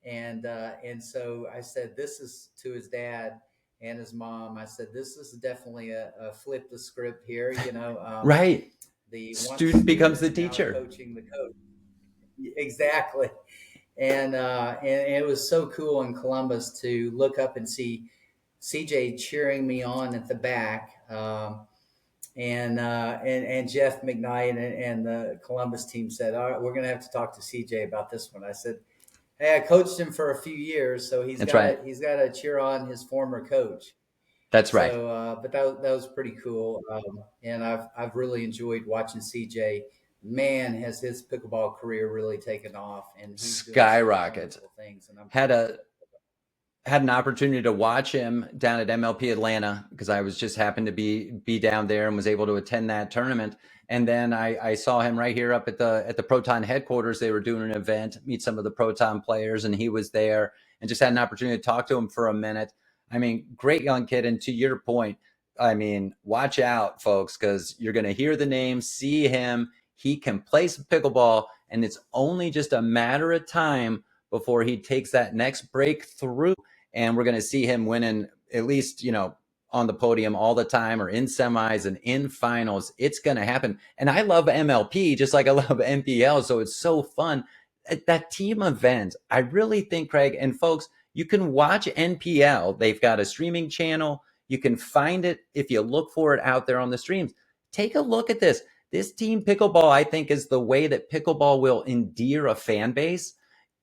[SPEAKER 2] And so I said, this is to his dad and his mom. I said, this is definitely a flip the script here.
[SPEAKER 1] Right.
[SPEAKER 2] The one
[SPEAKER 1] Student
[SPEAKER 2] student
[SPEAKER 1] becomes the
[SPEAKER 2] is now
[SPEAKER 1] teacher.
[SPEAKER 2] coaching the coach. Exactly. And it was so cool in Columbus to look up and see CJ cheering me on at the back. And Jeff McKnight and the Columbus team said, all right, we're going to have to talk to CJ about this one. I said, hey, I coached him for a few years, so
[SPEAKER 1] That's right.
[SPEAKER 2] he's got to cheer on his former coach.
[SPEAKER 1] That's right.
[SPEAKER 2] So, but that was pretty cool, and I've really enjoyed watching CJ. Man, has his pickleball career really taken off, and he's doing some
[SPEAKER 1] Skyrockets.
[SPEAKER 2] wonderful things. And I'm
[SPEAKER 1] Had a had an opportunity to watch him down at MLP Atlanta because I was just happened to be down there and was able to attend that tournament. And then I saw him right here up at the Proton headquarters. They were doing an event, meet some of the Proton players, and he was there and just had an opportunity to talk to him for a minute. I mean, great young kid. And to your point, I mean, watch out, folks, because you're going to hear the name, see him. He can play some pickleball, and it's only just a matter of time before he takes that next breakthrough. And we're going to see him winning at least, on the podium all the time or in semis and in finals. It's going to happen. And I love MLP just like I love NPL. So it's so fun. That team event, I really think, Craig, and folks, you can watch NPL. They've got a streaming channel. You can find it if you look for it out there on the streams. Take a look at this. This team pickleball, I think, is the way that pickleball will endear a fan base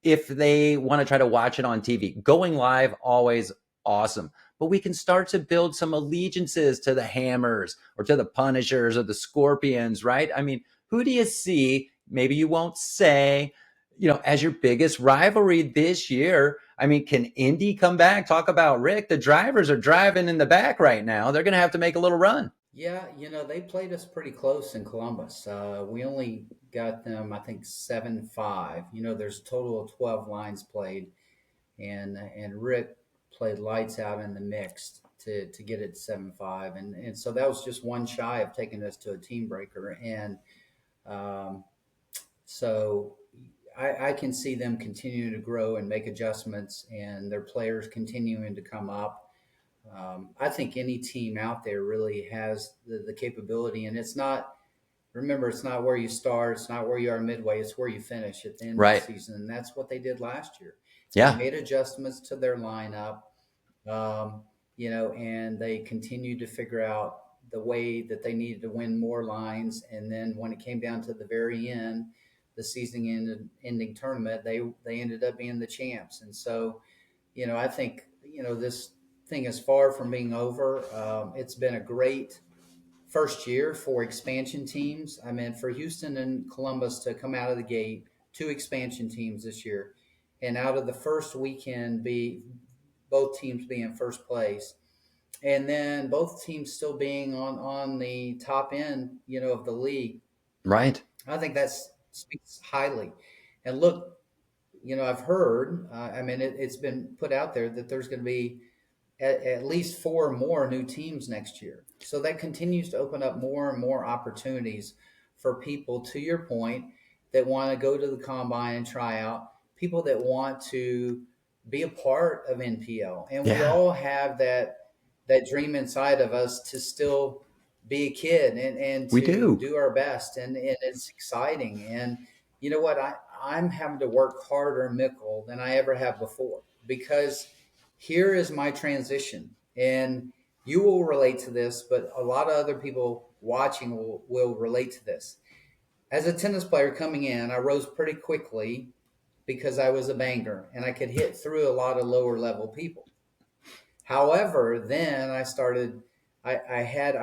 [SPEAKER 1] if they want to try to watch it on TV. Going live, always awesome. But we can start to build some allegiances to the Hammers or to the Punishers or the Scorpions, right? I mean, who do you see? Maybe you won't say, as your biggest rivalry this year. I mean, can Indy come back? Talk about Rick. The drivers are driving in the back right now. They're going to have to make a little run.
[SPEAKER 2] Yeah, they played us pretty close in Columbus. We only got them, I think, 7-5. There's a total of 12 lines played, and Rick played lights out in the mixed to get it 7-5, and so that was just one shy of taking us to a team breaker, and so I can see them continuing to grow and make adjustments, and their players continuing to come up. I think any team out there really has the capability, and it's not. Remember, it's not where you start, it's not where you are midway, it's where you finish at the end of the
[SPEAKER 1] Right.
[SPEAKER 2] season, and that's what they did last year. They
[SPEAKER 1] Yeah.
[SPEAKER 2] made adjustments to their lineup, um, and they continued to figure out the way that they needed to win more lines. And then when it came down to the very end, the season-ending tournament, they ended up being the champs. And so, I think this thing is far from being over. It's been a great first year for expansion teams. I mean, for Houston and Columbus to come out of the gate, two expansion teams this year, and out of the first weekend, be both teams being first place, and then both teams still being on the top end, of the league.
[SPEAKER 1] Right.
[SPEAKER 2] I think that speaks highly. And look, I've heard. I mean, it's been put out there that there's going to be at least four more new teams next year. So that continues to open up more and more opportunities for people, to your point, that want to go to the combine and try out, people that want to be a part of NPL. And we
[SPEAKER 1] Yeah.
[SPEAKER 2] all have that dream inside of us to still be a kid and
[SPEAKER 1] We
[SPEAKER 2] to
[SPEAKER 1] do.
[SPEAKER 2] do our best. And it's exciting. And you know what? I'm having to work harder, Mickle, than I ever have before, because here is my transition. And you will relate to this, but a lot of other people watching will relate to this. As a tennis player coming in, I rose pretty quickly because I was a banger and I could hit through a lot of lower level people. However, then I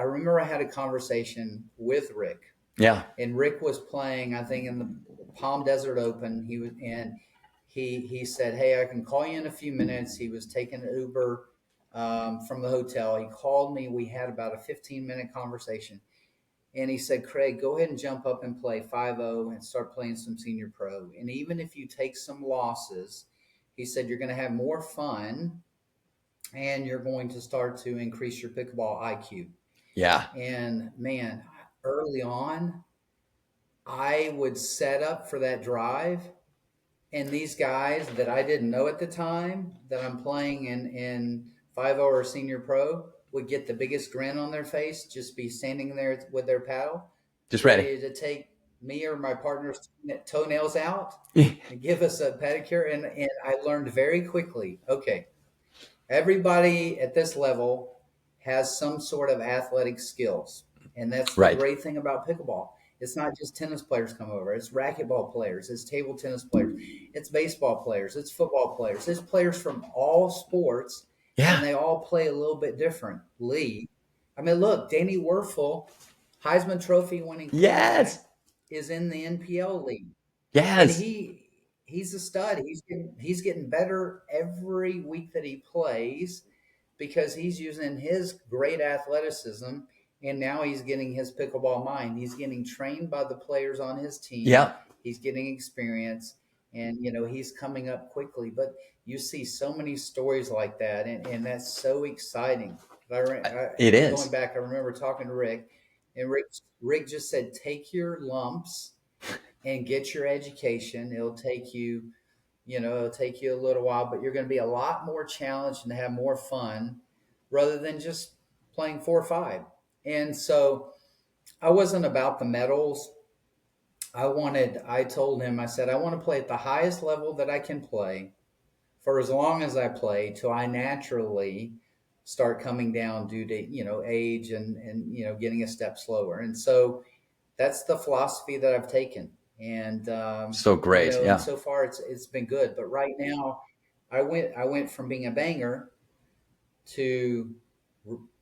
[SPEAKER 2] remember I had a conversation with Rick,
[SPEAKER 1] Yeah.
[SPEAKER 2] and Rick was playing, I think, in the Palm Desert Open. He said, "Hey, I can call you in a few minutes." He was taking an Uber from the hotel. He called me. We had about a 15-minute conversation, and he said, "Craig, go ahead and jump up and play 5-0 and start playing some senior pro. And even if you take some losses," he said, "you're going to have more fun, and you're going to start to increase your pickleball IQ."
[SPEAKER 1] Yeah.
[SPEAKER 2] And man, early on, I would set up for that drive, and these guys that I didn't know at the time that I'm playing in 5-0 or senior pro would get the biggest grin on their face, just be standing there with their paddle,
[SPEAKER 1] Just ready.
[SPEAKER 2] ready to take me or my partner's toenails out and give us a pedicure. And I learned very quickly, okay, everybody at this level has some sort of athletic skills. And that's the
[SPEAKER 1] Right.
[SPEAKER 2] great thing about pickleball. It's not just tennis players come over. It's racquetball players. It's table tennis players. It's baseball players. It's football players. It's players from all sports, and
[SPEAKER 1] Yeah.
[SPEAKER 2] they all play a little bit differently. I mean, look, Danny Werfel, Heisman Trophy winning
[SPEAKER 1] Yes.
[SPEAKER 2] quarterback, is in the NPL league, and
[SPEAKER 1] Yes.
[SPEAKER 2] he's a stud. He's getting better every week that he plays because he's using his great athleticism, and now he's getting his pickleball mind. He's getting trained by the players on his team.
[SPEAKER 1] Yeah.
[SPEAKER 2] He's getting experience, and he's coming up quickly. But you see so many stories like that, and that's so exciting.
[SPEAKER 1] It
[SPEAKER 2] Going
[SPEAKER 1] is.
[SPEAKER 2] back, I remember talking to Rick, and Rick just said, "Take your lumps and get your education. It'll take you a little while, but you're going to be a lot more challenged and have more fun rather than just playing 4 or 5." And so I wasn't about the medals. I told him, I said, I want to play at the highest level that I can play for as long as I play till I naturally start coming down due to, age and getting a step slower. And so that's the philosophy that I've taken. And,
[SPEAKER 1] So great.
[SPEAKER 2] and
[SPEAKER 1] Yeah.
[SPEAKER 2] so far it's been good. But right now I went from being a banger to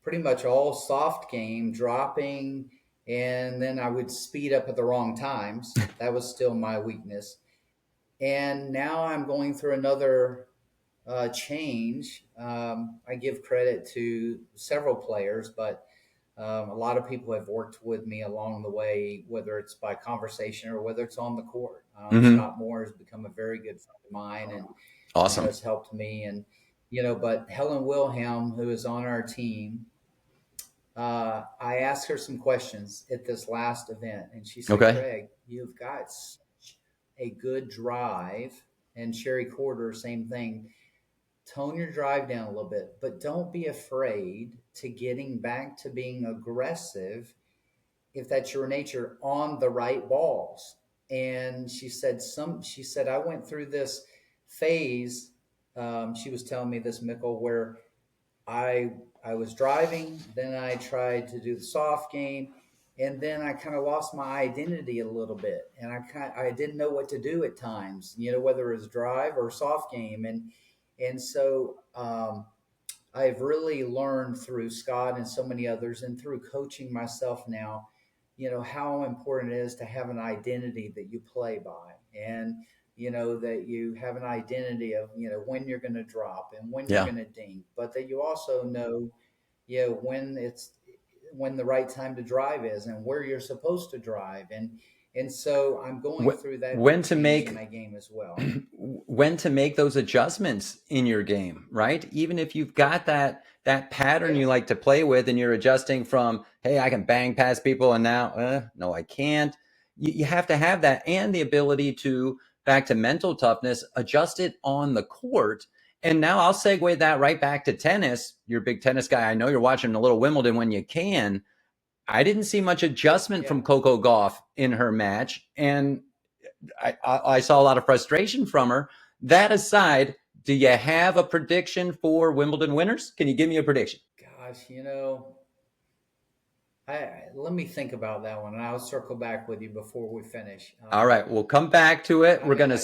[SPEAKER 2] pretty much all soft game, dropping, and then I would speed up at the wrong times. That was still my weakness. And now I'm going through another change. I give credit to several players, but a lot of people have worked with me along the way, whether it's by conversation or whether it's on the court.
[SPEAKER 1] Mm-hmm.
[SPEAKER 2] Scott Moore has become a very good friend of mine, and
[SPEAKER 1] Awesome.
[SPEAKER 2] has helped me. And but Helen Wilhelm, who is on our team, I asked her some questions at this last event, and she said,
[SPEAKER 1] Okay.
[SPEAKER 2] "Craig, you've got such a good drive," and Sherry Corder, same thing. tone your drive down a little bit, but don't be afraid to getting back to being aggressive if that's your nature on the right balls. And she said, I went through this phase. She was telling me this, Mickle, where I I was driving, then I tried to do the soft game, and then I kind of lost my identity a little bit, and I didn't know what to do at times, whether it was drive or soft game, and so I've really learned through Scott and so many others, and through coaching myself now, how important it is to have an identity that you play by, and that you have an identity of when you're going to drop and when you're
[SPEAKER 1] Yeah.
[SPEAKER 2] going to dink, but that you also know when the right time to drive is and where you're supposed to drive, and so I'm going through that
[SPEAKER 1] When
[SPEAKER 2] big
[SPEAKER 1] to
[SPEAKER 2] change in
[SPEAKER 1] make
[SPEAKER 2] my game as well.
[SPEAKER 1] when to make those adjustments in your game, right? Even if you've got that pattern
[SPEAKER 2] Yeah,
[SPEAKER 1] you like to play with and you're adjusting from, hey, I can bang past people and now, no, I can't. You have to have that and the ability to, back to mental toughness, adjust it on the court. And now I'll segue that right back to tennis. You're a big tennis guy. I know you're watching a little Wimbledon when you can. I didn't see much adjustment
[SPEAKER 2] yeah.
[SPEAKER 1] from Coco Gauff in her match. And I saw a lot of frustration from her. That aside, do you have a prediction for Wimbledon winners? Can you give me a prediction?
[SPEAKER 2] Gosh, let me think about that one, and I'll circle back with you before we finish.
[SPEAKER 1] All right, we'll come back to it.
[SPEAKER 2] I
[SPEAKER 1] We're
[SPEAKER 2] mean,
[SPEAKER 1] going to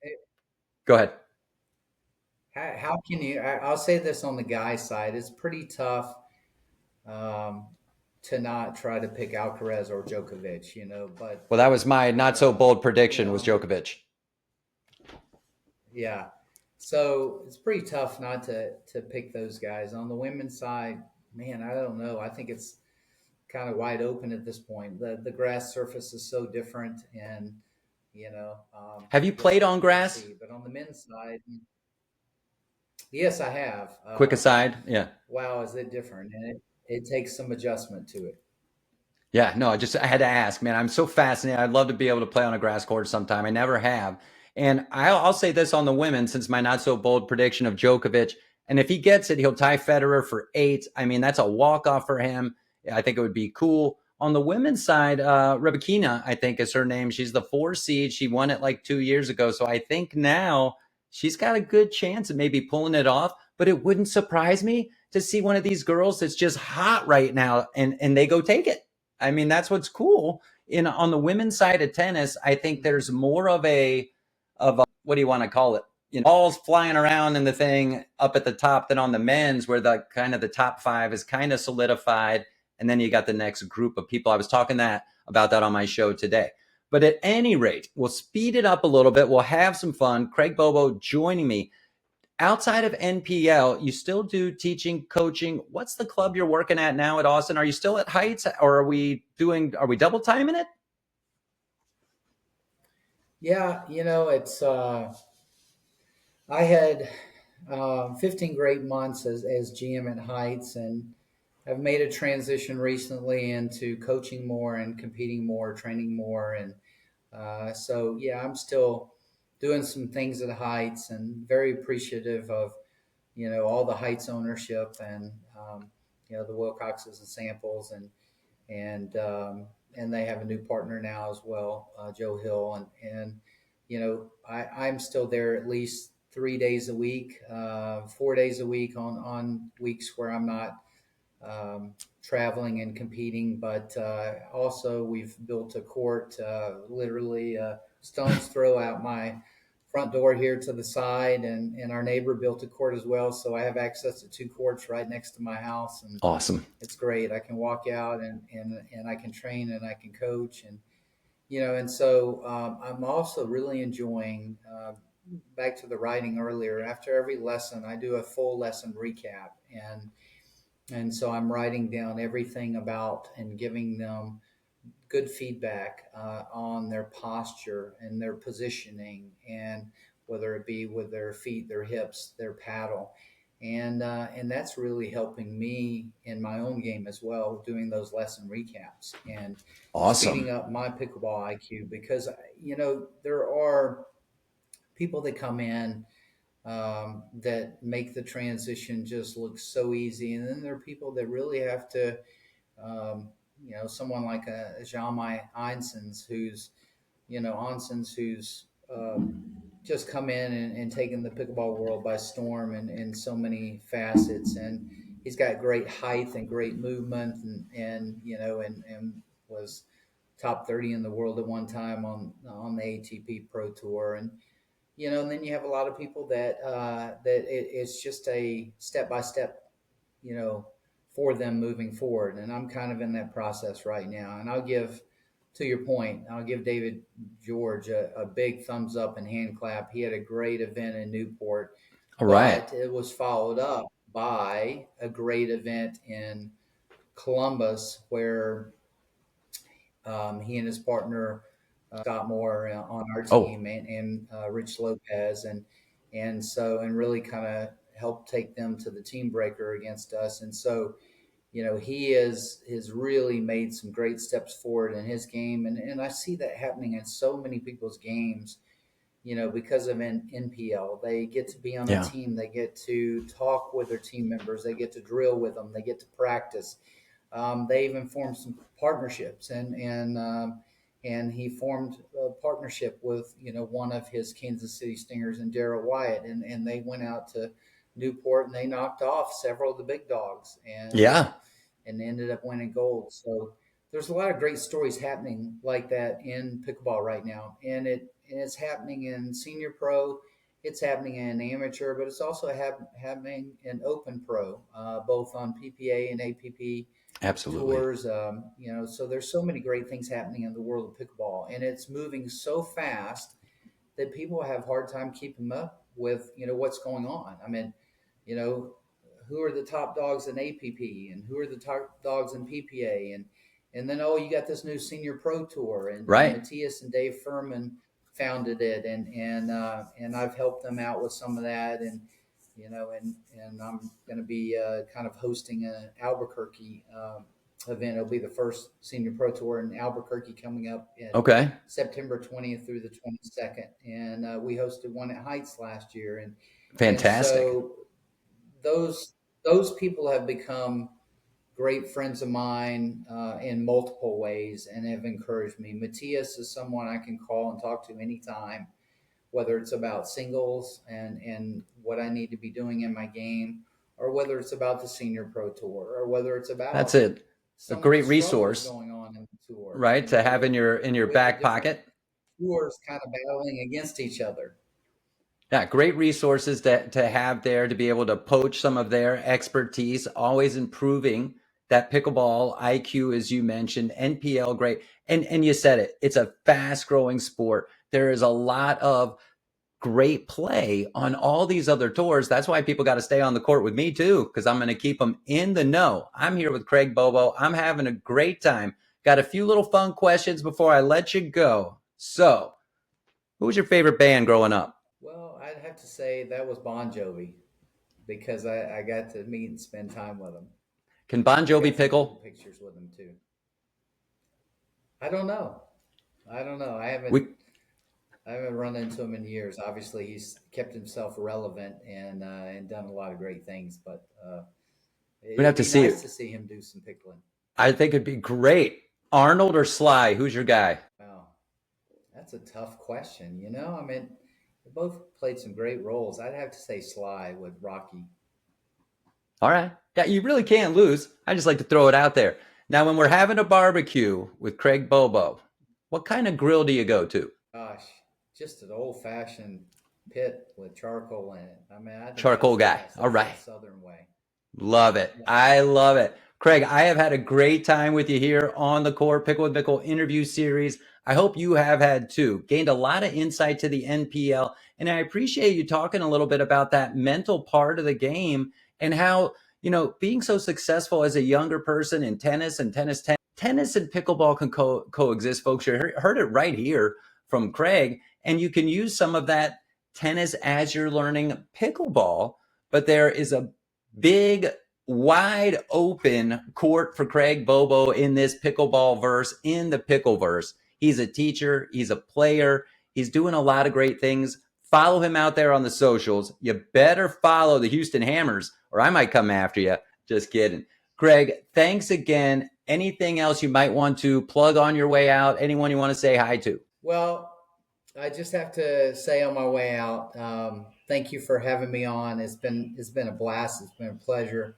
[SPEAKER 2] it,
[SPEAKER 1] go ahead.
[SPEAKER 2] how can you? I'll say this on the guy side: it's pretty tough um, to not try to pick Alcaraz or Djokovic, But
[SPEAKER 1] Well, that was my not so
[SPEAKER 2] um,
[SPEAKER 1] bold
[SPEAKER 2] you
[SPEAKER 1] prediction was
[SPEAKER 2] know,
[SPEAKER 1] Djokovic.
[SPEAKER 2] yeah. So it's pretty tough not to pick those guys. On the women's side, man, I don't know. I think it's kind of wide open at this point. The grass surface is so different, and
[SPEAKER 1] Have you played on
[SPEAKER 2] we'll
[SPEAKER 1] grass?
[SPEAKER 2] see. But on the men's side, yes, I have.
[SPEAKER 1] Quick aside, yeah.
[SPEAKER 2] Wow, is it different? And it takes some adjustment to it.
[SPEAKER 1] Yeah, no, I had to ask, man. I'm so fascinated. I'd love to be able to play on a grass court sometime. I never have. And I'll say this on the women, since my not so bold prediction of Djokovic. And if he gets it, he'll tie Federer for 8. I mean, that's a walk off for him. I think it would be cool. On the women's side, Rebekina, I think is her name. She's the 4 seed. She won it like 2 years ago. So I think now she's got a good chance of maybe pulling it off. But it wouldn't surprise me to see one of these girls that's just hot right now and they go take it. I mean, that's what's cool. In on the women's side of tennis, I think there's more of a what do you want to call it? Balls flying around in the thing up at the top than on the men's, where the kind of the top 5 is kind of solidified, and then you got the next group of people. I was talking about that on my show today. But at any rate, we'll speed it up a little bit. We'll have some fun. Craig Bobo joining me. Outside of NPL, you still do teaching, coaching. What's the club you're working at now at Austin? Are you still at Heights, or are we double timing it?
[SPEAKER 2] Yeah, it's I had 15 great months as GM at Heights, and I've made a transition recently into coaching more and competing more, training more, and so yeah, I'm still doing some things at Heights, and very appreciative of all the Heights ownership, and the Wilcoxes and Samples, and they have a new partner now as well, Joe Hill, and I'm still there at least 3 days a week, 4 days a week on weeks where I'm not traveling and competing. But also, we've built a court literally stone's throw out my front door here to the side, and our neighbor built a court as well. So I have access to 2 courts right next to my house, and
[SPEAKER 1] Awesome.
[SPEAKER 2] it's great. I can walk out and I can train and I can coach, and so I'm also really enjoying. Back to the writing earlier. After every lesson, I do a full lesson recap, and so I'm writing down everything about and giving them good feedback on their posture and their positioning, and whether it be with their feet, their hips, their paddle, and that's really helping me in my own game as well, doing those lesson recaps and speeding
[SPEAKER 1] Awesome.
[SPEAKER 2] up my pickleball IQ, because there are people that come in that make the transition just look so easy. And then there are people that really have to, um, someone like a Jamai Einsens, who's just come in and taken the pickleball world by storm in so many facets. And he's got great height and great movement, and was top 30 in the world at one time on the ATP Pro Tour. And then you have a lot of people it's just a step by step, you know, for them moving forward. And I'm kind of in that process right now. And to your point, I'll give David George a big thumbs up and hand clap. He had a great event in Newport,
[SPEAKER 1] All right.
[SPEAKER 2] but it was followed up by a great event in Columbus where he and his partner Scott Moore on our
[SPEAKER 1] Oh,
[SPEAKER 2] team, and Rich Lopez, and really kind of helped take them to the team breaker against us. And so, he has really made some great steps forward in his game, and I see that happening in so many people's games. Because of NPL, they get to be on a
[SPEAKER 1] yeah.
[SPEAKER 2] team, they get to talk with their team members, they get to drill with them, they get to practice. They even formed some partnerships, and he formed a partnership with one of his Kansas City Stingers and Darrell Wyatt, and they went out to Newport and they knocked off several of the big dogs,
[SPEAKER 1] Yeah.
[SPEAKER 2] and ended up winning gold. So there's a lot of great stories happening like that in pickleball right now, and it's happening in senior pro, it's happening in amateur, but it's also happening in open pro, both on PPA and APP
[SPEAKER 1] Absolutely.
[SPEAKER 2] tours. So there's so many great things happening in the world of pickleball, and it's moving so fast that people have a hard time keeping up with what's going on. I mean, you know, who are the top dogs in APP and who are the top dogs in PPA, and then you got this new senior pro tour, and
[SPEAKER 1] Right.
[SPEAKER 2] Matthias and Dave Furman founded it, and I've helped them out with some of that, and I'm going to be kind of hosting an Albuquerque event. It'll be the first senior pro tour in Albuquerque coming up in
[SPEAKER 1] Okay.
[SPEAKER 2] September 20th through the 22nd, and we hosted one at Heights last year, and
[SPEAKER 1] Fantastic.
[SPEAKER 2] so those people have become great friends of mine in multiple ways and have encouraged me. Matthias is someone I can call and talk to anytime, whether it's about singles and what I need to be doing in my game, or whether it's about the senior pro tour, or whether it's
[SPEAKER 1] That's
[SPEAKER 2] about
[SPEAKER 1] it. A
[SPEAKER 2] some of the
[SPEAKER 1] great
[SPEAKER 2] struggles
[SPEAKER 1] resource,
[SPEAKER 2] going on in the tour.
[SPEAKER 1] right? To have in your
[SPEAKER 2] We have
[SPEAKER 1] back
[SPEAKER 2] different
[SPEAKER 1] pocket.
[SPEAKER 2] tours kind of battling against each other.
[SPEAKER 1] Yeah, great resources to have there to be able to poach some of their expertise, always improving that pickleball IQ, as you mentioned, NPL, great. And you said it, it's a fast growing sport. There is a lot of great play on all these other tours. That's why people got to stay on the court with me too, because I'm going to keep them in the know. I'm here with Craig Bobo. I'm having a great time. Got a few little fun questions before I let you go. So, who was your favorite band growing up?
[SPEAKER 2] Well, I'd have to say that was Bon Jovi because I got to meet and spend time with him.
[SPEAKER 1] Can Bon
[SPEAKER 2] I got
[SPEAKER 1] Jovi
[SPEAKER 2] some cool
[SPEAKER 1] pickle?
[SPEAKER 2] pictures with him too. I don't know. I don't know.
[SPEAKER 1] We
[SPEAKER 2] I haven't run into him in years. Obviously, he's kept himself relevant and done a lot of great things. But
[SPEAKER 1] we'd
[SPEAKER 2] it'd
[SPEAKER 1] have to
[SPEAKER 2] be
[SPEAKER 1] see
[SPEAKER 2] nice
[SPEAKER 1] it.
[SPEAKER 2] to see him do some pickling.
[SPEAKER 1] I think it'd be great. Arnold or Sly? Who's your guy?
[SPEAKER 2] Wow, that's a tough question. I mean, they both played some great roles. I'd have to say Sly with Rocky.
[SPEAKER 1] All right. Yeah, you really can't lose. I just like to throw it out there. Now, when we're having a barbecue with Craig Bobo, what kind of grill do you go to?
[SPEAKER 2] Gosh, just an old fashioned pit with charcoal in it. I mean, I think that's
[SPEAKER 1] Charcoal
[SPEAKER 2] the
[SPEAKER 1] guy.
[SPEAKER 2] best.
[SPEAKER 1] All
[SPEAKER 2] That's
[SPEAKER 1] right.
[SPEAKER 2] that Southern way.
[SPEAKER 1] Love it.
[SPEAKER 2] Yeah.
[SPEAKER 1] I love it. Craig, I have had a great time with you here on the Core Pickle with Mickle interview series. I hope you have had too. Gained a lot of insight to the NPL. And I appreciate you talking a little bit about that mental part of the game and how, being so successful as a younger person in tennis and tennis and pickleball can coexist, folks. You heard it right here from Craig. And you can use some of that tennis as you're learning pickleball. But there is a big, wide open court for Craig Bobo in this pickleball verse, in the pickle verse. He's a teacher, he's a player, he's doing a lot of great things Follow him out there on the socials. You better follow the Houston Hammers or I might come after you. Just kidding. Craig, thanks again. Anything else you might want to plug on your way out? Anyone you want to say hi to?
[SPEAKER 2] Well, I just have to say on my way out, thank you for having me on. It's been a blast. It's been a pleasure.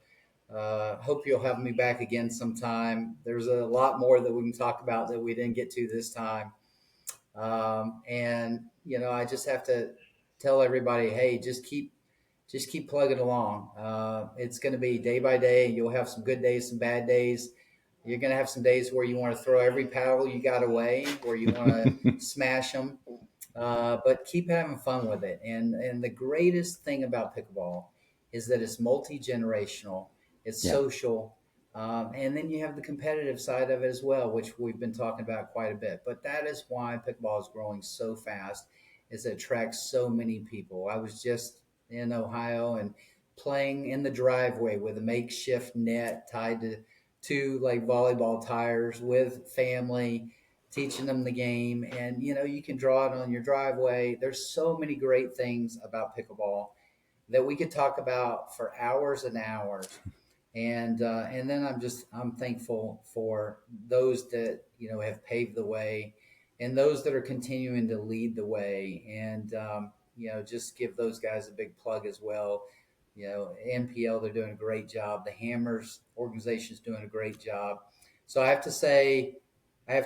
[SPEAKER 2] Hope you'll have me back again sometime. There's a lot more that we can talk about that we didn't get to this time. And I just have to tell everybody, hey, just keep plugging along. It's going to be day by day. You'll have some good days, some bad days. You're going to have some days where you want to throw every paddle you got away, where you want to smash them. But keep having fun with it. And the greatest thing about pickleball is that it's multi-generational, it's social, and then you have the competitive side of it as well, which we've been talking about quite a bit. But that is why pickleball is growing so fast, is it attracts so many people. I was just in Ohio and playing in the driveway with a makeshift net tied to two like volleyball tires with family, teaching them the game. And you can draw it on your driveway. There's so many great things about pickleball that we could talk about for hours and hours. And then I'm thankful for those that have paved the way, and those that are continuing to lead the way. And just give those guys a big plug as well. NPL, they're doing a great job. The Hammers organization is doing a great job. So I have to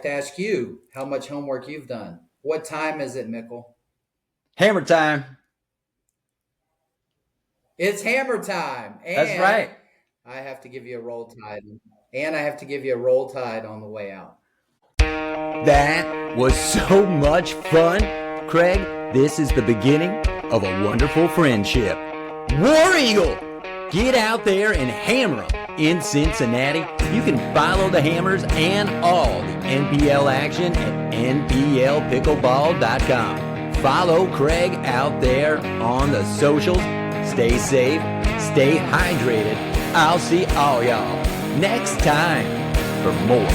[SPEAKER 2] ask you how much homework you've done. What time is it, Mickle?
[SPEAKER 1] Hammer time.
[SPEAKER 2] It's hammer time. And
[SPEAKER 1] that's right.
[SPEAKER 2] I have to give you a roll tide. And I have to give you a roll tide on the way out.
[SPEAKER 1] That was so much fun. Craig, this is the beginning of a wonderful friendship. War Eagle! Get out there and hammer them in Cincinnati. You can follow the Hammers and all the NPL action at nplpickleball.com. Follow Craig out there on the socials. Stay safe, stay hydrated. I'll see all y'all next time for more